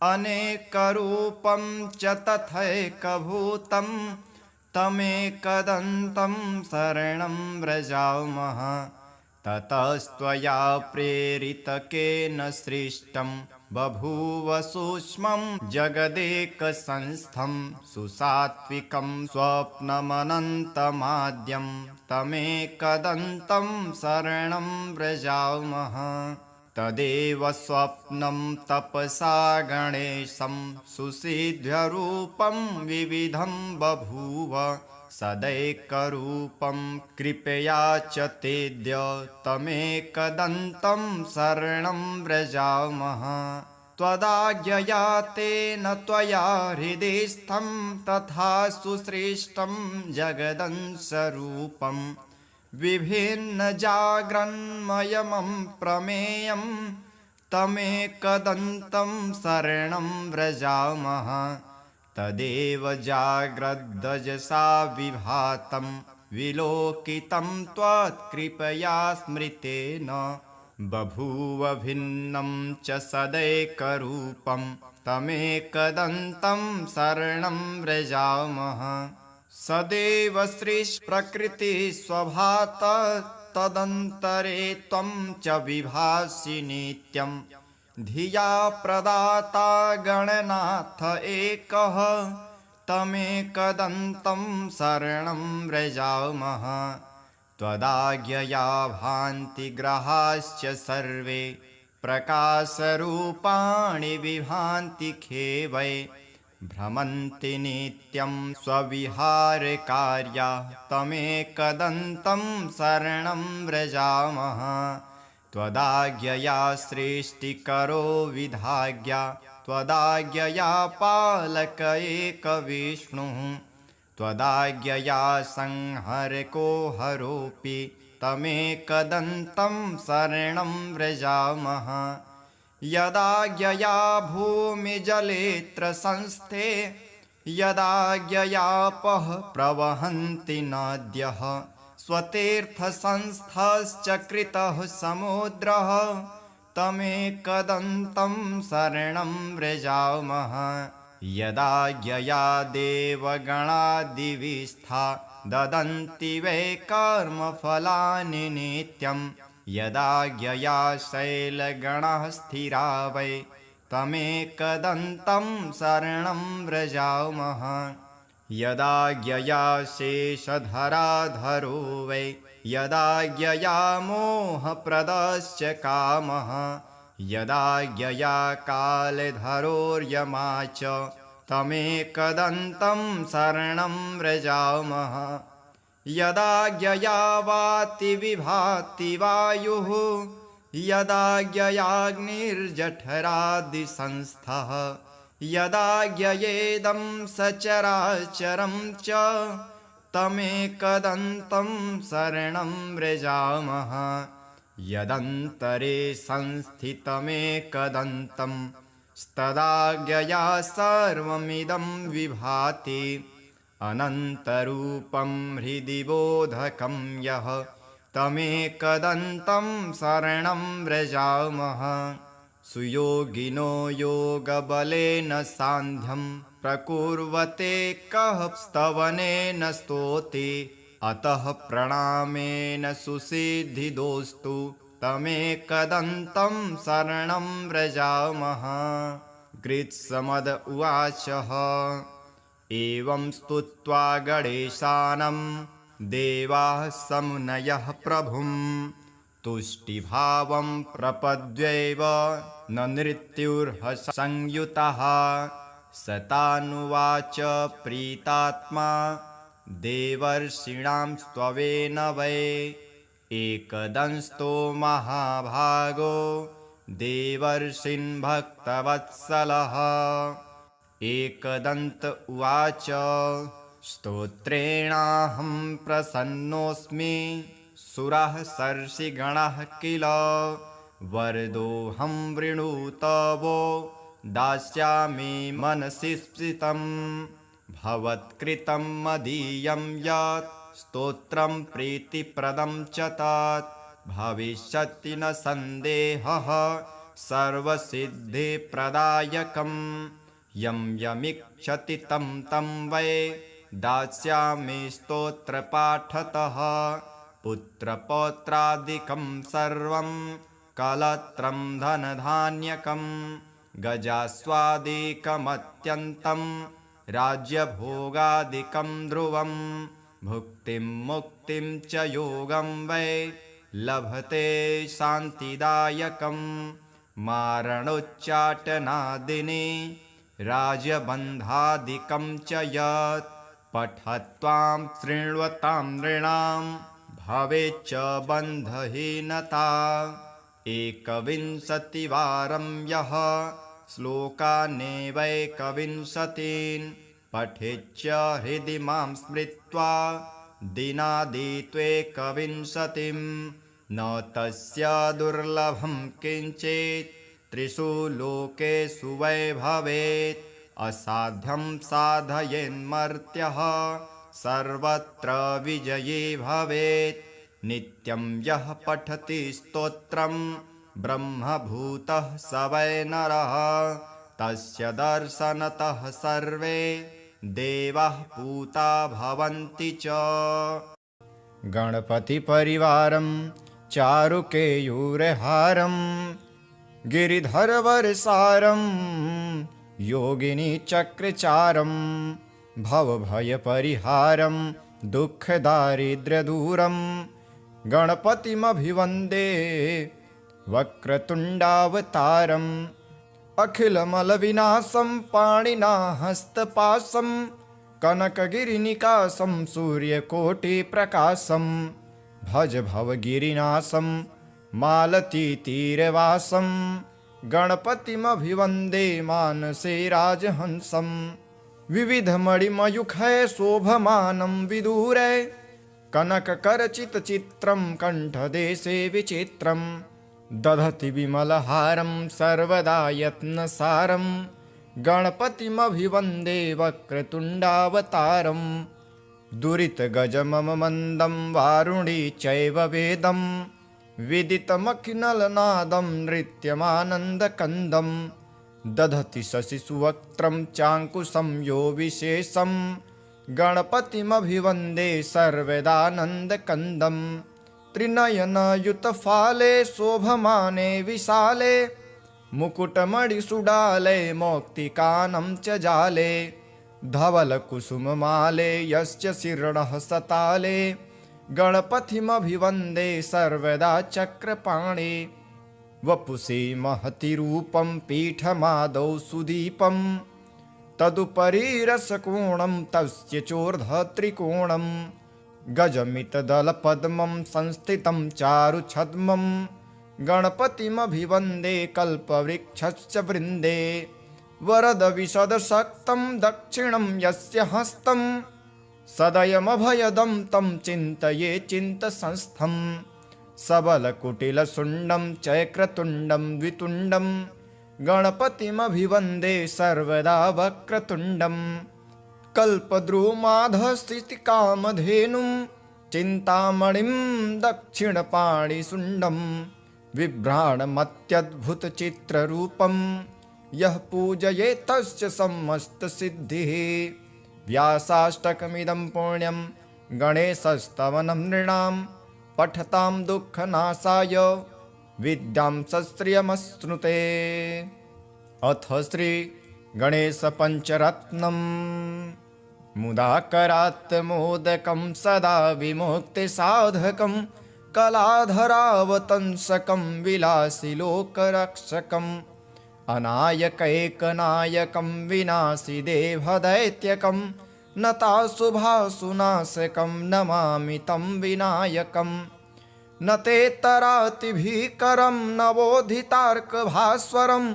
अनेकरूपं च तथैकभूतं तमेकदन्तं शरणं व्रजामः ततस्त्वया प्रेरितकेन सृष्टं बभूव सूक्ष्मं जगदेकसंस्थं सुसात्विकं स्वप्नमनन्तमाद्यं तमेकदन्तं शरणं व्रजामः तदेव स्वप्नं तपसा गणेशं सुसिद्ध्यरूपं विविधं बभूव सदैकरूपं कृपया च तेद्य तमेकदन्तं शरणं व्रजामः त्वदाज्ञया तेन त्वया हृदिस्थं तथा सुसृष्टं जगदंशरूपम् विभिन्नजाग्रन्मयमं प्रमेयं तमेकदन्तं शरणं व्रजामः तदेव जाग्रद्दजसा विभातं विलोकितं त्वत्कृपया स्मृतेन बभूव भिन्नं च सदैकरूपं तमेकदन्तं शरणं व्रजामः सदैव सृष्टिप्रकृतिस्वभात तदन्तरे त्वं च विभासि नित्यं धिया प्रदाता गणनाथ एकः तमेकदन्तं शरणं व्रजामः त्वदाज्ञया भान्ति ग्रहाश्च सर्वे प्रकाशरूपाणि विभान्ति खेवै भ्रमन्ति नित्यं स्वविहारकार्या तमेकदन्तं शरणं व्रजामः त्वदाज्ञया सृष्टिकरो विधाज्ञा त्वदाज्ञया पालक एकविष्णुः त्वदाज्ञया संहरको हरोऽपि तमेकदन्तं शरणं व्रजामः यदाज्ञया भूमिजलेऽत्र संस्थे यदाज्ञयापः प्रवहन्ति नद्यः स्वतीर्थसंस्थश्च कृतः समुद्रः तमेकदन्तं शरणं व्रजामः यदाज्ञया देवगणादिविस्था ददन्ति वै कर्मफलानि नित्यम् यदाज्ञया शैलगणः स्थिरा वै तमेकदन्तं शरणं व्रजामः यदाज्ञया शेषधराधरो वै यदाज्ञया मोहप्रदश्च कामः यदाज्ञया कालधरोर्यमा च तमेकदन्तं शरणं व्रजामः यदाज्ञया वाति विभाति वायुः यदाज्ञयाग्निर्जठरादिसंस्थः यदाज्ञयेदं सचराचरं च तमेकदन्तं शरणं व्रजामः यदन्तरे संस्थितमेकदन्तं तदाज्ञया सर्वमिदं विभाति अनन्तरूपं हृदि बोधकं यः तमेकदन्तं शरणं व्रजामः सुयोगिनो योगबलेन सान्ध्यं प्रकुर्वते कः स्तवनेन स्तोति अतः प्रणामेन सुसिद्धिदोस्तु तमेकदन्तं शरणं व्रजामः गृत्समद उवाचः एवं स्तुत्वा गणेशानं देवाः समुनयः प्रभुं तुष्टिभावं प्रपद्यैव न नृत्युर्हसंयुतः सतानुवाच प्रीतात्मा देवर्षीणां स्तवेन वै एकदंस्तो महाभागो देवर्षिन् भक्तवत्सलः एकदन्त उवाच स्तोत्रेणाहं प्रसन्नोऽस्मि सुराः सर्षिगणाः किल वरदोऽहं वृणुतवो दास्यामि मनसि स्फीतं भवत्कृतं मदीयं यत् स्तोत्रं प्रीतिप्रदं च तत् भविष्यति न सन्देहः सर्वसिद्धिप्रदायकं यं यमिच्छति तं तं वै दास्यामि स्तोत्रपाठतः पुत्रपौत्रादिकं सर्वं कलत्रं धनधान्यकं गजास्वादिकमत्यन्तं राज्यभोगादिकं ध्रुवं भुक्तिं मुक्तिं च योगं वै लभते शान्तिदायकं मारणोच्चाटनादिनि राजबन्धादिकं च यत् पठत्वां शृण्वतां नृणां भवेच्च बन्धहीनता एकविंशतिवारं यः श्लोकानेवैकविंशतीन् पठेच्च हृदि मां स्मृत्वा दिनादित्वेकविंशतिं न तस्य दुर्लभं किञ्चित् त्रिषु लोकेषु वै भवेत् असाध्यं साधयेन्मर्त्यः सर्वत्र विजयी भवेत् नित्यं यः पठति स्तोत्रं ब्रह्मभूतः स वै नरः तस्य दर्शनतः सर्वे देवाः पूता भवन्ति च। गणपतिपरिवारं चारुकेयूरहारं गिरिधरवरसारं योगिनीचक्रचारं भवभयपरिहारं दुःखदारिद्र्यदूरं गणपतिमभिवन्दे वक्रतुण्डावतारम् अखिलमलविनाशं पाणिना हस्तपाशं कनकगिरिनिकाशं सूर्यकोटिप्रकाशं भज भवगिरिनाशं मालतीतीरवासं गणपतिमभिवन्दे मानसे राजहंसं विविधमणिमयूखै शोभमानं विदूरे कनककरचितचित्रं कण्ठदेशे विचित्रं दधति विमलहारं सर्वदा यत्नसारं गणपतिमभिवन्दे वक्रतुण्डावतारं दुरितगजममन्दं वारुणी चैव वेदं विदितमखिनलनादं नृत्यमानन्दकन्दं दधति शशिसुवक्त्रं चाङ्कुशं यो विशेषं गणपतिमभिवन्दे सर्वदानन्दकन्दं त्रिनयनयुतफाले शोभमाने विशाले मुकुटमणिसुडाले मौक्तिकानं च जाले धवलकुसुममाले यस्य शिरणः सताले गणपतिमभिवन्दे सर्वदा चक्रपाणे वपुषे महति रूपं पीठमादौ सुदीपं तदुपरि रसकोणं तस्य चोर्ध्वत्रिकोणं गजमितदलपद्मं संस्थितं चारुछद्मं गणपतिमभिवन्दे कल्पवृक्षस्य वृन्दे वरदविशदशक्तं दक्षिणं यस्य हस्तं सदयमभयदं तं चिन्तये चिन्तसंस्थं सबलकुटिलशुण्डं चक्रतुण्डं द्वितुण्डं गणपतिमभिवन्दे सर्वदा वक्रतुण्डं कल्पद्रुमाधस्थितिकामधेनुं चिन्तामणिं दक्षिणपाणिशुण्डं बिभ्राणमत्यद्भुतचित्ररूपं यः पूजयेत् तस्य समस्तसिद्धिः व्यासाष्टकमिदं पुण्यं गणेशस्तवनं नृणां पठतां दुःखनाशाय विद्यां सश्रियमश्नुते। अथ श्री गणेशपञ्चरत्नं मुदाकरात् मोदकं सदा विमुक्तिसाधकं कलाधरावतंसकं विलासिलोकरक्षकम् अनायकैकनायकं विनाशि देवदैत्यकं नताशुभासुनाशकं नमामि तं विनायकं न तेतरातिभीकरं नवोधितार्कभास्वरं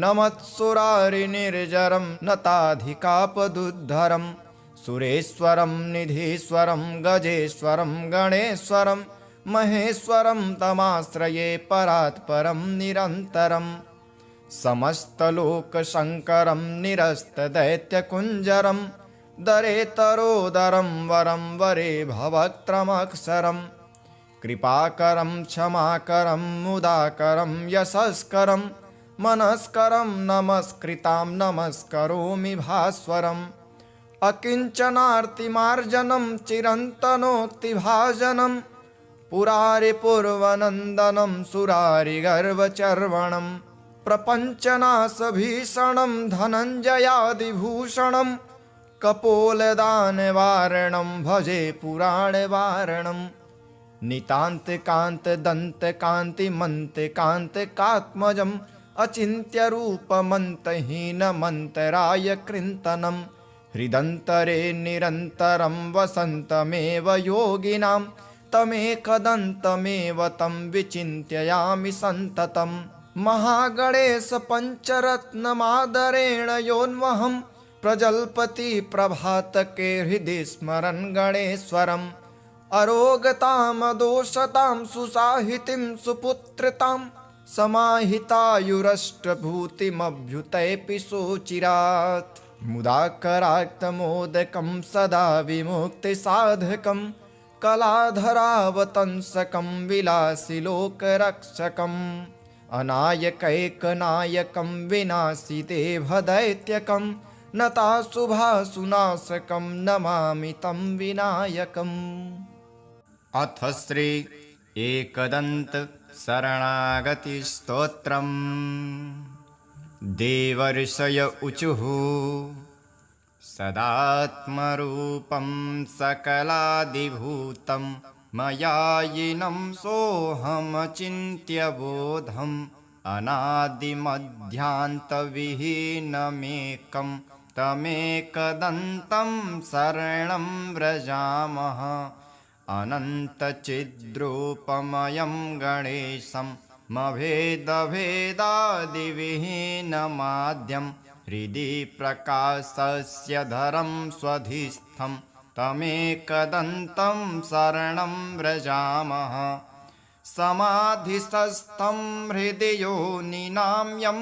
नमत्सुरारिनिर्जरं नताधिकापदुद्धरं सुरेश्वरं निधीश्वरं गजेश्वरं गणेश्वरं महेश्वरं तमाश्रये परात्परं निरन्तरम् समस्तलोकशङ्करं निरस्तदैत्यकुञ्जरं दरेतरोदरं वरं वरे भवक्त्रमक्षरं कृपाकरं क्षमाकरं मुदाकरं यशस्करं मनस्करं नमस्कृतां नमस्करोमि भास्वरम् अकिञ्चनार्तिमार्जनं चिरन्तनोक्तिभाजनं पुरारिपूर्वनन्दनं सुरारिगर्वचर्वणं प्रपञ्चनाशभीषणं धनञ्जयादिभूषणं कपोलदानवारणं भजे पुराणवारणं नितान्तकान्तदन्तकान्तिमन्तकान्तिकात्मजम् अचिन्त्यरूपमन्तहीनमन्तराय कृन्तनं हृदन्तरे निरन्तरं वसन्तमेव योगिनां तमेकदन्तमेव तं विचिन्तयामि सन्ततम् महागणेश पञ्चरत्नमादरेण योन्वहं प्रजल्पति प्रभातके हृदि स्मरन् गणेश्वरम् अरोगतामदोषतां सुसाहितिं सुपुत्रतां समाहितायुरष्टभूतिमभ्युतैपि सोचिरात् मुदाकराक्तमोदकं सदा विमुक्तिसाधकं कलाधरावतंसकं विलासिलोकरक्षकम् अनायकैकनायकं विनाशिदेवदैत्यकं नताशुभासुनाशकं नमामि तं विनायकम्। अथ श्री एकदन्त शरणागतिस्तोत्रम्। देवर्षय ऊचुः सदात्मरूपं सकलादिभूतं मयायिनं सोऽहमचिन्त्यबोधम् अनादिमध्यान्तविहीनमेकं तमेकदन्तं शरणं व्रजामः। अनन्तचिद्रूपमयं गणेशं मभेदभेदादिविहीनमाद्यं हृदि प्रकाशस्य धरं स्वधिस्थं तमेकदन्तं शरणं व्रजामः। समाधिस्थं हृदि योनिनां यं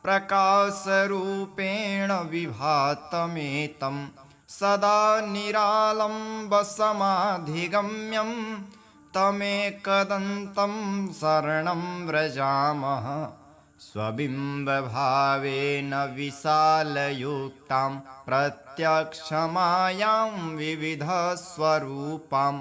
प्रकाशरूपेण विभातमेतं सदा निरालम्बसमाधिगम्यं तमेकदन्तं शरणं व्रजामः। स्वबिम्बभावेन विशालयुक्तां प्रत्यक्षमायां विविधस्वरूपां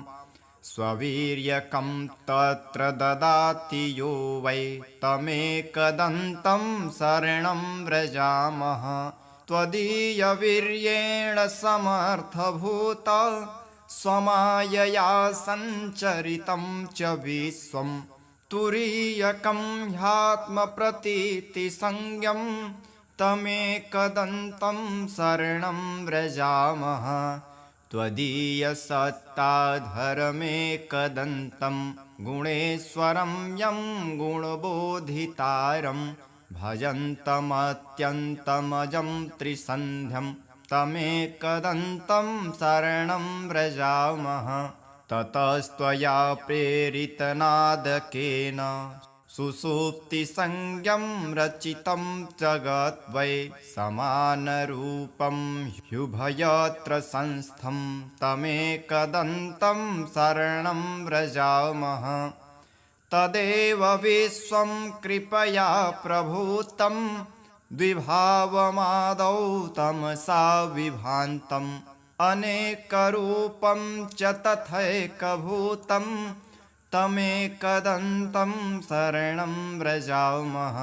स्ववीर्यकं तत्र ददाति यो वै तमेकदन्तं शरणं व्रजामः। त्वदीयवीर्येण समर्थभूत स्वमायया सञ्चरितं च विश्वं तुरीयकं ह्यात्मप्रतीतिसंज्ञं तमेकदन्तं शरणं व्रजामः। त्वदीयसत्ताधरमेकदन्तं गुणेश्वरं यं गुणबोधितारं भजन्तमत्यन्तमजं त्रिसन्ध्यं तमेकदन्तं शरणं व्रजामः। ततस्त्वया प्रेरितनादकेन सुषुप्तिसंज्ञं रचितं जगत् वै समानरूपं ह्युभयत्र संस्थं तमेकदन्तं शरणं व्रजामः। तदेव विश्वं कृपया प्रभूतं द्विभावमादौ तमसा विभान्तम् अनेकरूपं च तथैकभूतं तमेकदन्तं शरणं व्रजामः।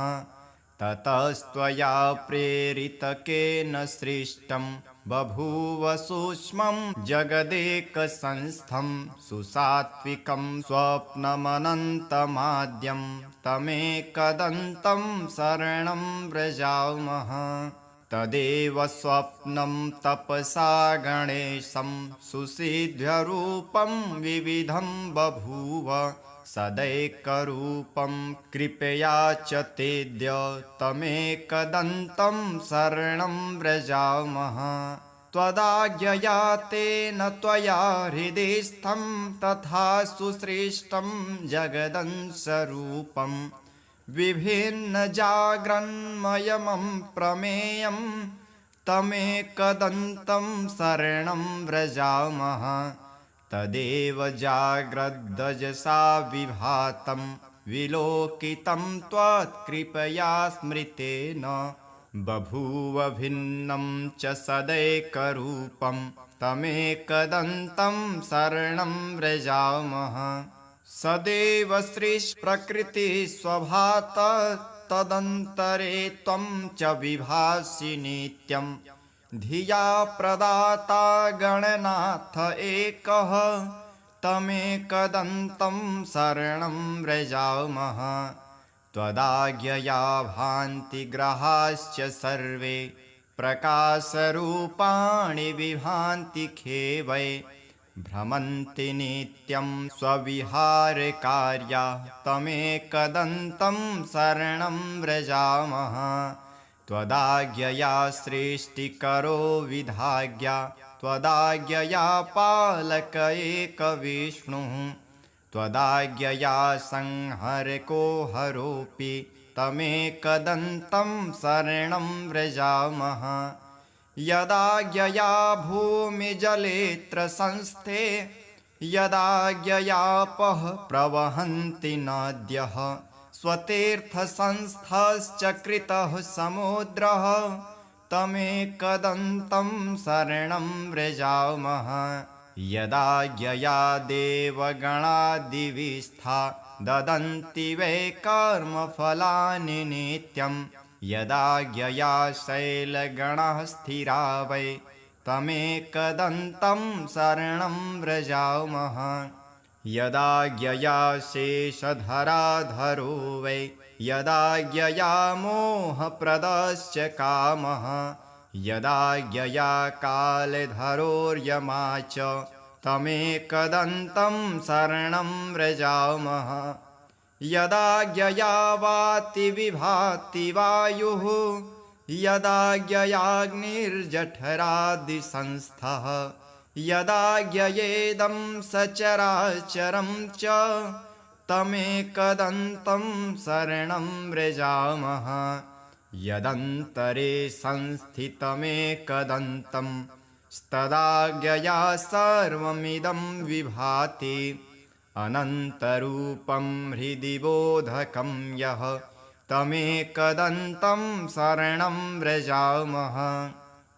ततस्त्वया प्रेरितकेन सृष्टं बभूव सूक्ष्मं जगदेकसंस्थं सुसात्विकं स्वप्नमनन्तमाद्यं तमेकदन्तं शरणं व्रजामः। तदेव स्वप्नं तपसा गणेशं सुसिद्ध्यरूपं विविधं बभूव सदैकरूपं कृपया च तेद्य तमेकदन्तं शरणं व्रजामः। त्वदाज्ञया तेन त्वया हृदिस्थं तथा सुसृष्टं जगदंशरूपं विभिन्नजाग्रन्मयमं प्रमेयं तमेकदन्तं शरणं व्रजामः तदेव जाग्रद्दजसा विभातं विलोकितं त्वत्कृपया स्मृतेन बभूव भिन्नं च सदैकरूपं तमेकदन्तं शरणं व्रजामः सदैव सृष्टिप्रकृतिस्वभात तदन्तरे त्वं च विभासि नित्यं धिया प्रदाता गणनाथ एकः तमेकदन्तं शरणं व्रजामः त्वदाज्ञया भान्ति ग्रहाश्च सर्वे प्रकाशरूपाणि विभान्ति खेवै भ्रमन्ति नित्यं स्वविहारकार्या तमेकदन्तं शरणं व्रजामः त्वदाज्ञया सृष्टिकरो विधाज्ञा त्वदाज्ञया पालक एकविष्णुः त्वदाज्ञया संहरको हरोऽपि तमेकदन्तं शरणं व्रजामः यदाज्ञया भूमिजलेऽत्र संस्थे यदाज्ञयापः प्रवहन्ति नद्यः स्वतीर्थसंस्थश्च कृतः समुद्रः तमेकदन्तं शरणं व्रजामः यदाज्ञया देवगणादिविस्था ददन्ति वै कर्मफलानि नित्यं यदाज्ञया शैलगणाः स्थिरा वै तमेकदन्तं शरणं व्रजामः यदाज्ञया शेषधराधरो वै यदाज्ञया मोहप्रदश्च कामः यदाज्ञया कालधरोर्यमा च तमेकदन्तं शरणं व्रजामः यदाज्ञया वाति विभाति वायुः यदाज्ञयाग्निर्जठरादिसंस्थः यदाज्ञयेदं सचराचरं च तमेकदन्तं शरणं व्रजामः यदन्तरे संस्थितमेकदन्तं तदाज्ञया सर्वमिदं विभाति अनन्तरूपं हृदि बोधकं यः तमेकदन्तं शरणं व्रजामः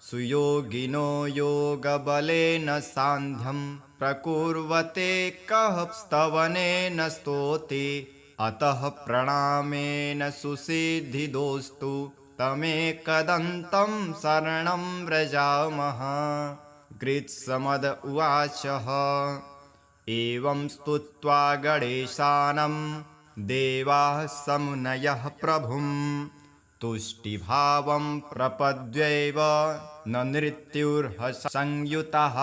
सुयोगिनो योगबलेन सान्ध्यं प्रकुर्वते कः स्तवनेन स्तोति अतः प्रणामेन सुसिद्धिदोस्तु तमेकदन्तं शरणं व्रजामः कृत्समद उवाचः एवं स्तुत्वा गणेशानं देवाः समुनयः प्रभुं तुष्टिभावं प्रपद्यैव न नृत्युर्हसंयुतः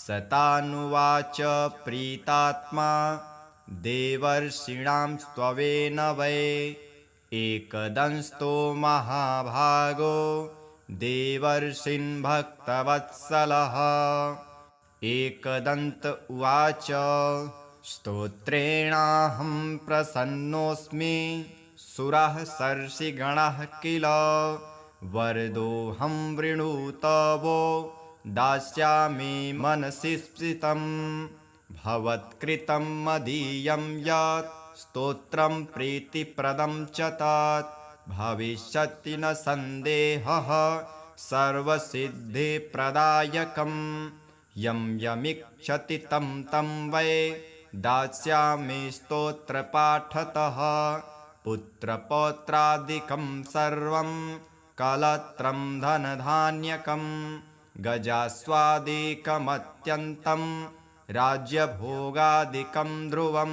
सतानुवाच प्रीतात्मा देवर्षीणां स्तवेन वै एकदंस्तो महाभागो देवर्षिन् भक्तवत्सलः एकदन्त उवाच स्तोत्रेणाहं प्रसन्नोऽस्मि सुराः सर्षिगणाः किल वरदोऽहं वृणुतवो दास्यामि मनसि स्फीतं भवत्कृतं मदीयं यत् स्तोत्रं प्रीतिप्रदं च तत् भविष्यति न सन्देहः सर्वसिद्धिप्रदायकं यं यमिच्छति तं तं वै दास्यामि स्तोत्रपाठतः पुत्रपौत्रादिकं सर्वं कलत्रं धनधान्यकं गजास्वादिकमत्यन्तं राज्यभोगादिकं ध्रुवं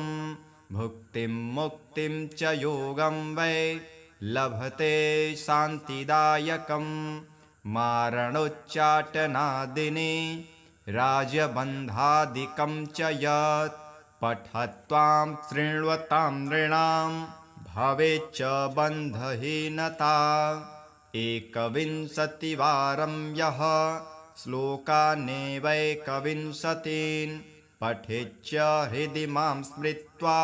भुक्तिं मुक्तिं च योगं वै लभते शान्तिदायकं मारणोच्चाटनादिनी राजबन्धादिकं च यत् पठत्वां शृण्वतां नृणां भवेच्च बन्धहीनता एकविंशतिवारं यः श्लोकानेवैकविंशतीन् पठेच्च हृदि मां स्मृत्वा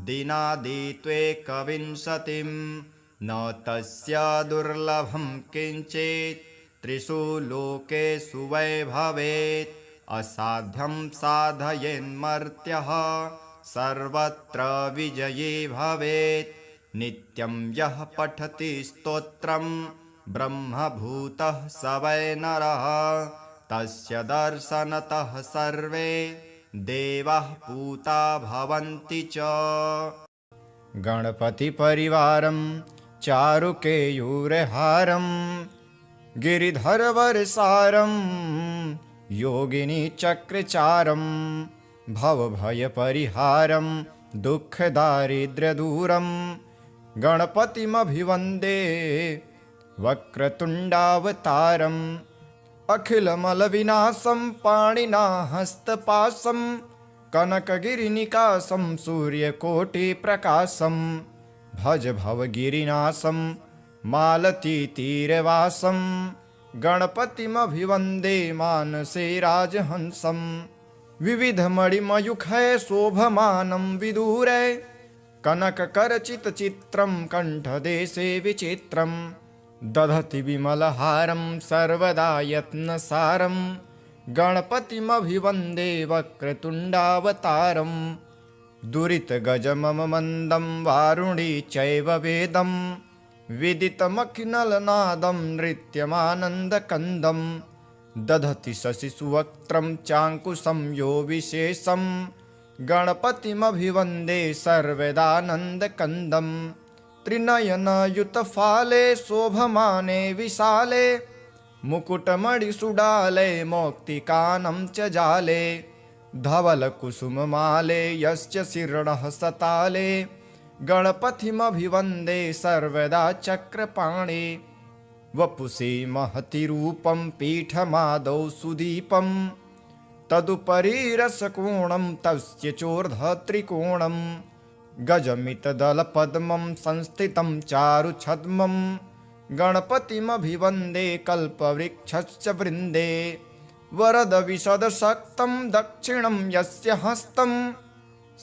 दिनादित्वेकविंशतिं न तस्य दुर्लभं किञ्चित् त्रिषु लोकेषु वै भवेत् असाध्यं साधयेन्मर्त्यः सर्वत्र विजयी भवेत् नित्यं यः पठति स्तोत्रं ब्रह्मभूतः स वै नरः तस्य दर्शनतः सर्वे देवाः पूता भवन्ति च। गणपतिपरिवारं चारुकेयूरहारं गिरिधरवरसारं योगिनीचक्रचारं भवभयपरिहारं दुःखदारिद्र्यदूरं गणपतिमभिवन्दे वक्रतुण्डावतारम् अखिलमलविनाशं पाणिना हस्तपाशं कनकगिरिनिकाशं सूर्यकोटिप्रकाशं भज भवगिरिनाशं मालतीतीरवासं गणपतिमभिवन्दे मानसे राजहंसं विविधमणिमयूखै शोभमानं विदूरे कनककरचितचित्रं कण्ठदेशे विचित्रं दधति विमलहारं सर्वदा यत्नसारं गणपतिमभिवन्दे वक्रतुण्डावतारं दुरितगजममन्दं वारुणी चैव वेदं विदितमखिनलनादं नृत्यमानन्दकन्दं दधति शशिसुवक्त्रं चाङ्कुशं यो विशेषं गणपतिमभिवन्दे सर्वदानन्दकन्दं त्रिनयनयुतफाले शोभमाने विशाले मुकुटमणिसुडाले मौक्तिकानं च जाले धवलकुसुममाले यस्य शिरणः सताले गणपतिमभिवन्दे सर्वदा चक्रपाणे वपुषे महति रूपं पीठमादौ सुदीपं तदुपरि रसकोणं तस्य चोर्ध्वत्रिकोणं गजमितदलपद्मं संस्थितं चारुछद्मं गणपतिमभिवन्दे कल्पवृक्षस्य वृन्दे वरदविशदशक्तं दक्षिणं यस्य हस्तं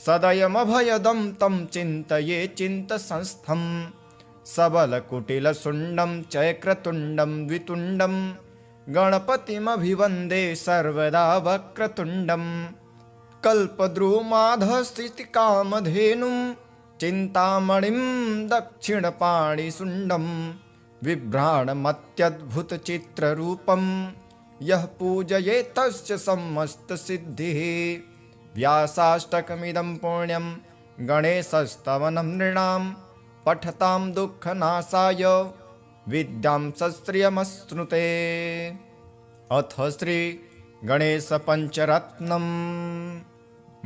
सदयमभयदं तं चिन्तये चिन्तसंस्थं सबलकुटिलशुण्डं चक्रतुण्डं द्वितुण्डं गणपतिमभिवन्दे सर्वदा वक्रतुण्डं कल्पद्रुमाधस्थितिकामधेनुं चिन्तामणिं दक्षिणपाणिशुण्डं बिभ्राणमत्यद्भुतचित्ररूपं यः पूजयेत् तस्य समस्तसिद्धिः व्यासाष्टकमिदं पुण्यं गणेशस्तवनं नृणां पठतां दुःखनाशाय विद्यां सश्रियमश्नुते। अथ श्री गणेशपञ्चरत्नं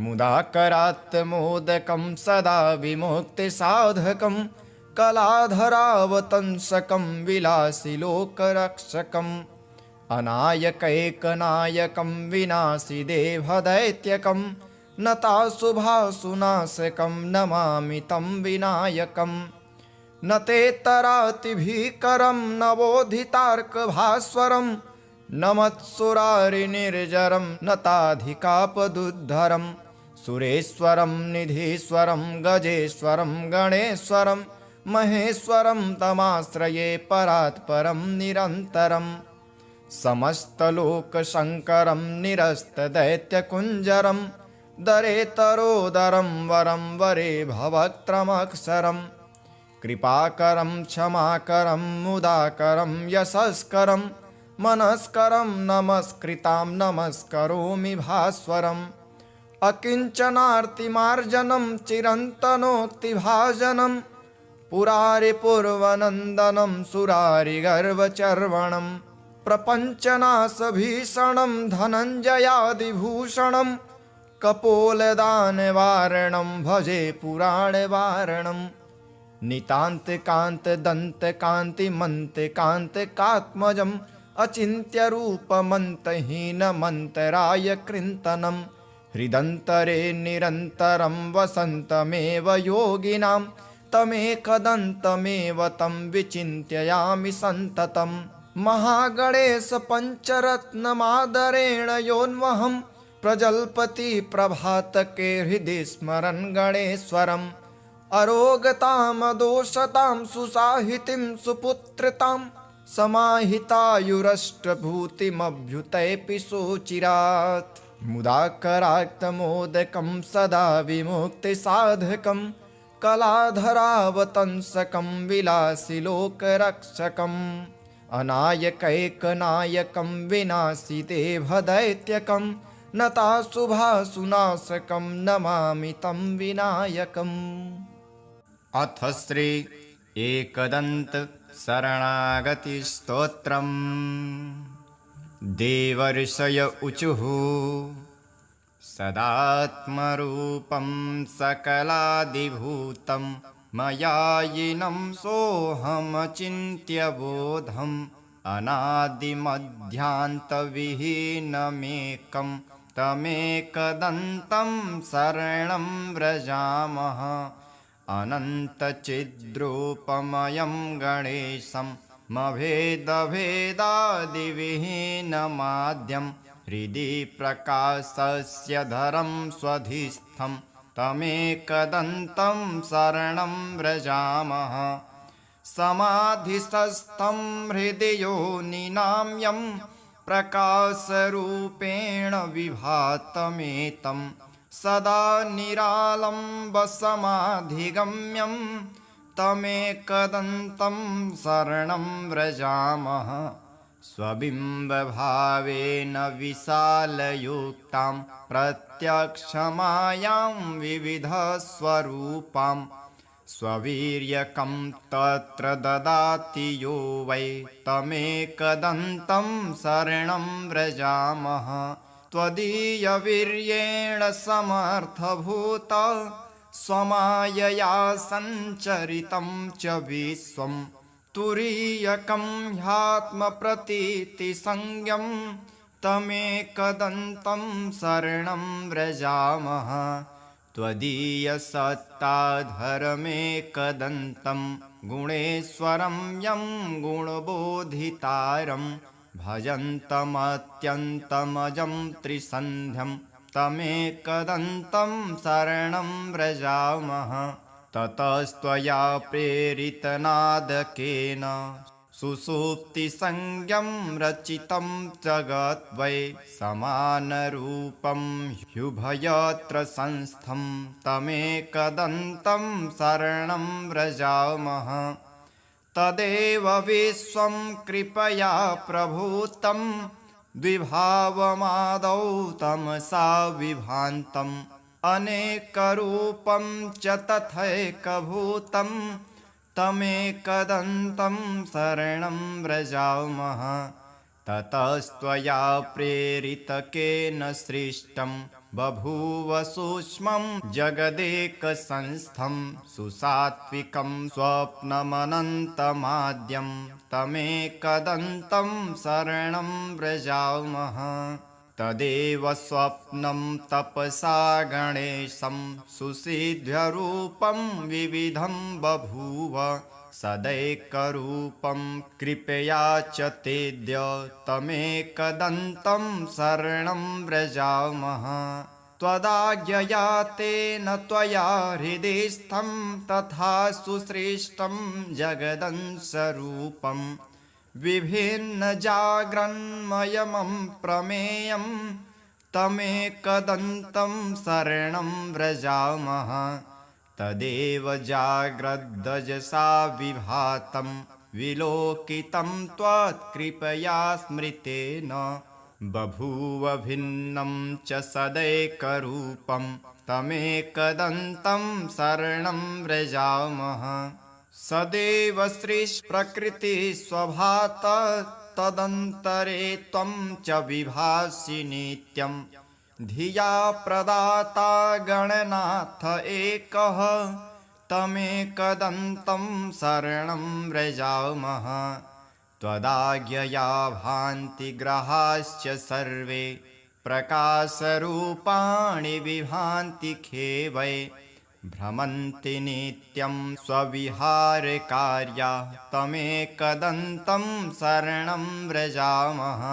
मुदाकरात् मोदकं सदा विमुक्तिसाधकं कलाधरावतंसकं विलासिलोकरक्षकम् अनायकैकनायकं विनाशि देवदैत्यकं नताशुभाशुनाशकं नमामि तं विनायकं न तेतरातिभीकरं नवोदितार्कभास्वरं नमत्सुरारिनिर्जरं नताधिकापदुद्धरं सुरेश्वरं निधीश्वरं गजेश्वरं गणेश्वरं महेश्वरं तमाश्रये परात्परं निरन्तरं समस्तलोकशङ्करं निरस्तदैत्यकुञ्जरं दरेतरोदरं वरं वरे भवक्त्रमक्षरं कृपाकरं क्षमाकरं मुदाकरं यशस्करं मनस्करं नमस्कृतां नमस्करोमि भास्वरम् अकिञ्चनार्तिमार्जनं चिरन्तनोक्तिभाजनं पुरारिपूर्वनन्दनं सुरारिगर्वचर्वणं प्रपञ्चनाशभीषणं धनञ्जयादिभूषणं कपोलदानवारणं भजे पुराणवारणं नितान्तकान्तदन्तकान्तिमन्तकान्तिकात्मजम् अचिन्त्यरूपमन्तहीनमन्तराय कृन्तनं हृदन्तरे निरन्तरं वसन्तमेव योगिनां तमेकदन्तमेव तं विचिन्त्ययामि सन्ततम् महागणेश पञ्चरत्नमादरेण योन्वहं प्रजल्पति प्रभातके हृदि स्मरन् गणेश्वरम् अरोगतामदोषतां सुसाहितिं सुपुत्रतां समाहितायुरष्टभूतिमभ्युतैपि सोचिरात् मुदा कराक्तमोदकं सदा विमुक्तिसाधकं कलाधरावतंसकं विलासिलोकरक्षकम् अनायकैकनायकं विनाशिदेवदैत्यकं नताशुभासुनाशकं नमामि तं विनायकम्। अथ श्री एकदन्त शरणागतिस्तोत्रम्। देवर्षय ऊचुः सदात्मरूपं सकलादिभूतं मयायिनं सोऽहमचिन्त्य बोधम् अनादिमध्यान्तविहीनमेकं तमेकदन्तं शरणं व्रजामः। अनन्तचिद्रूपमयं गणेशं मभेदभेदादिविहीनमाद्यं हृदि प्रकाशस्य धरं स्वधिस्थं तमेकदन्तं शरणं व्रजामः। समाधिस्थं हृदि योनिनां यं प्रकाशरूपेण विभातमेतं सदा निरालम्बसमाधिगम्यं तमेकदन्तं शरणं व्रजामः। स्वबिम्बभावेन विशालयुक्तां प्रत्यक्षमायां विविधस्वरूपां स्ववीर्यकं तत्र ददाति यो वै तमेकदन्तं शरणं व्रजामः। त्वदीयवीर्येण समर्थभूत स्वमायया सञ्चरितं च विश्वं तुरीयकं ह्यात्मप्रतीतिसंज्ञं तमेकदन्तं शरणं व्रजामः। त्वदीयसत्ताधरमेकदन्तं गुणेश्वरं यं गुणबोधितारं भजन्तमत्यन्तमजं त्रिसन्ध्यं तमेकदन्तं शरणं व्रजामः। ततस्त्वया प्रेरितनादकेन सुषुप्तिसंज्ञं रचितं जगत् वै समानरूपं ह्युभयत्र संस्थं तमेकदन्तं शरणं व्रजामः। तदेव विश्वं कृपया प्रभूतं द्विभावमादौ तमसा विभान्तम् अनेकरूपं च तथैकभूतं तमेकदन्तं शरणं व्रजामः। ततस्त्वया प्रेरितकेन सृष्टं बभूव सूक्ष्मं जगदेकसंस्थं सुसात्विकं स्वप्नमनन्तमाद्यं तमेकदन्तं शरणं व्रजामः। तदेव स्वप्नं तपसा गणेशं सुसिद्ध्यरूपं विविधं बभूव सदैकरूपं कृपया च तेद्य तमेकदन्तं शरणं व्रजामः। त्वदाज्ञया तेन त्वया हृदिस्थं तथा सुसृष्टं जगदंशरूपं विभिन्नजाग्रन्मयमं प्रमेयं तमेकदन्तं शरणं व्रजामः। तदेव जाग्रद्दजसा विभातं विलोकितं त्वत्कृपया स्मृतेन बभूव भिन्नं च सदैकरूपं तमेकदन्तं शरणं व्रजामः। सदैव सृष्टिप्रकृतिस्वभात तदन्तरे त्वं च विभासि नित्यं धिया प्रदाता गणनाथ एकः तमेकदन्तं शरणं व्रजामः। त्वदाज्ञया भान्ति ग्रहाश्च सर्वे प्रकाशरूपाणि विभान्ति खेवै भ्रमन्ति नित्यं स्वविहारकार्या तमेकदन्तं शरणं व्रजामः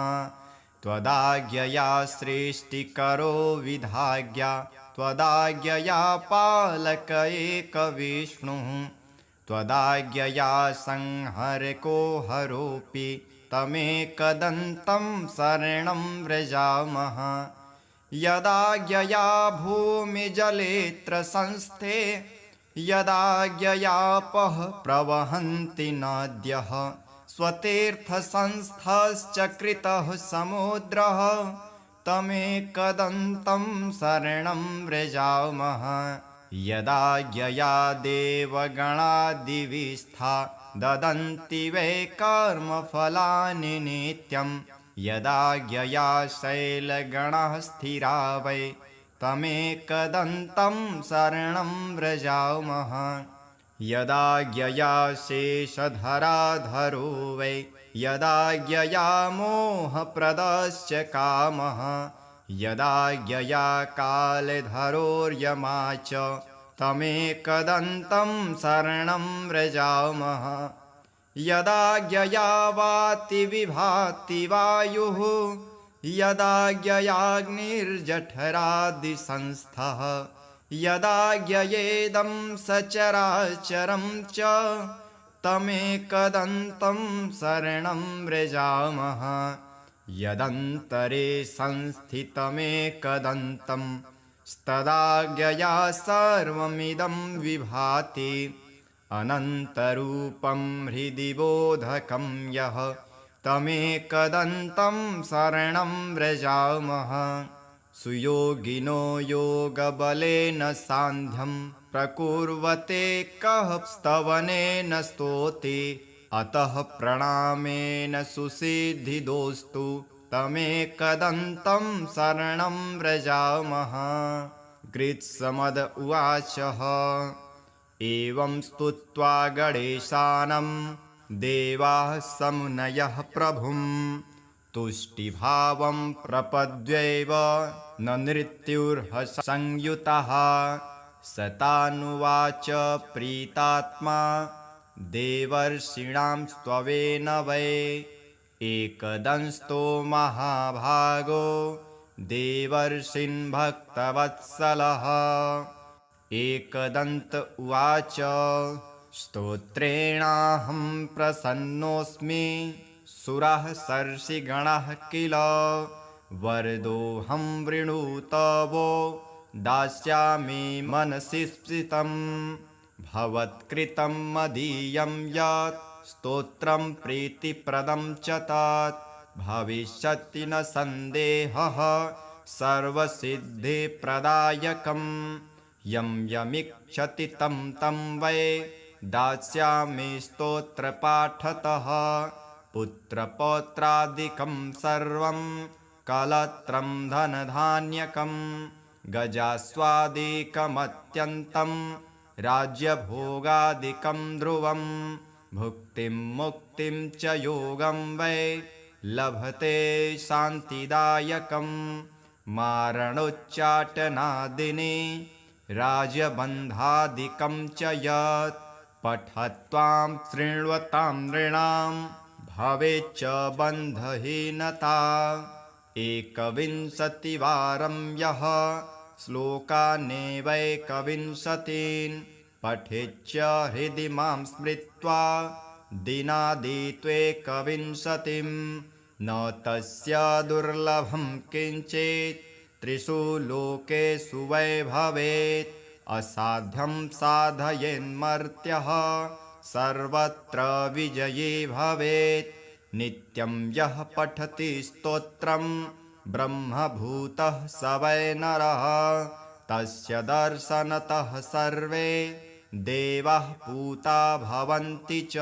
त्वदाज्ञया सृष्टिकरो विधाज्ञा त्वदाज्ञया पालक एकविष्णुः त्वदाज्ञया संहरको हरोऽपि तमेकदन्तं शरणं व्रजामः यदाज्ञया भूमिजलेऽत्र संस्थे यदाज्ञयापः प्रवहन्ति नद्यः स्वतीर्थसंस्थश्च कृतः समुद्रः तमेकदन्तं शरणं व्रजामः यदाज्ञया देवगणादिविस्था ददन्ति वै कर्मफलानि नित्यं यदाज्ञया शैलगणाः स्थिरा वै तमेकदन्तं शरणं व्रजामः यदाज्ञया शेषधराधरो वै यदाज्ञया मोहप्रदश्च कामः यदाज्ञया कालधरोर्यमा च तमेकदन्तं शरणं व्रजामः यदाज्ञया वाति विभाति वायुः यदाज्ञयाग्निर्जठरादिसंस्थः यदाज्ञयेदं सचराचरं च तमेकदन्तं शरणं व्रजामः यदन्तरे संस्थितमेकदन्तं तदाज्ञया सर्वमिदं विभाति अनन्तरूपं हृदि बोधकं यः तमेकदन्तं शरणं व्रजामः सुयोगिनो योगबलेन सान्ध्यं प्रकुर्वते कः स्तवनेन स्तोति अतः प्रणामेन सुसिद्धिदोस्तु तमेकदन्तं शरणं व्रजामः कृत्समद उवाचः एवं स्तुत्वा गणेशानं देवाः समुनयः प्रभुं तुष्टिभावं प्रपद्यैव न नृत्युर्हसंयुतः सतानुवाच प्रीतात्मा देवर्षीणां स्तवेन वै एकदंस्तो महाभागो देवर्षिन् भक्तवत्सलः एकदन्त उवाच स्तोत्रेणाहं प्रसन्नोऽस्मि सुराः सर्षिगणाः किल वरदोऽहं वृणुतवो दास्यामि मनसि स्फीतं भवत्कृतं मदीयं यत् स्तोत्रं प्रीतिप्रदं च तत् भविष्यति न सन्देहः सर्वसिद्धिप्रदायकं यं यमिच्छति तं तं वै दास्यामि स्तोत्रपाठतः पुत्रपौत्रादिकं सर्वं कलत्रं धनधान्यकं गजास्वादिकमत्यन्तं राज्यभोगादिकं ध्रुवं भुक्तिं मुक्तिं च योगं वै लभते शान्तिदायकं मारणोच्चाटनादिनि राजबन्धादिकं च यत् पठत्वां शृण्वतां नृणां भवेच्च बन्धहीनता एकविंशतिवारं यः श्लोकानेवैकविंशतीन् पठेच्च हृदि मां स्मृत्वा दिनादित्वेकविंशतिं न तस्य दुर्लभं किञ्चित् त्रिषु लोकेषु वै भवेत् असाध्यं साधयेन्मर्त्यः सर्वत्र विजयी भवेत् नित्यं यः पठति स्तोत्रं ब्रह्मभूतः स वै नरः तस्य दर्शनतः सर्वे देवाः पूता भवन्ति च।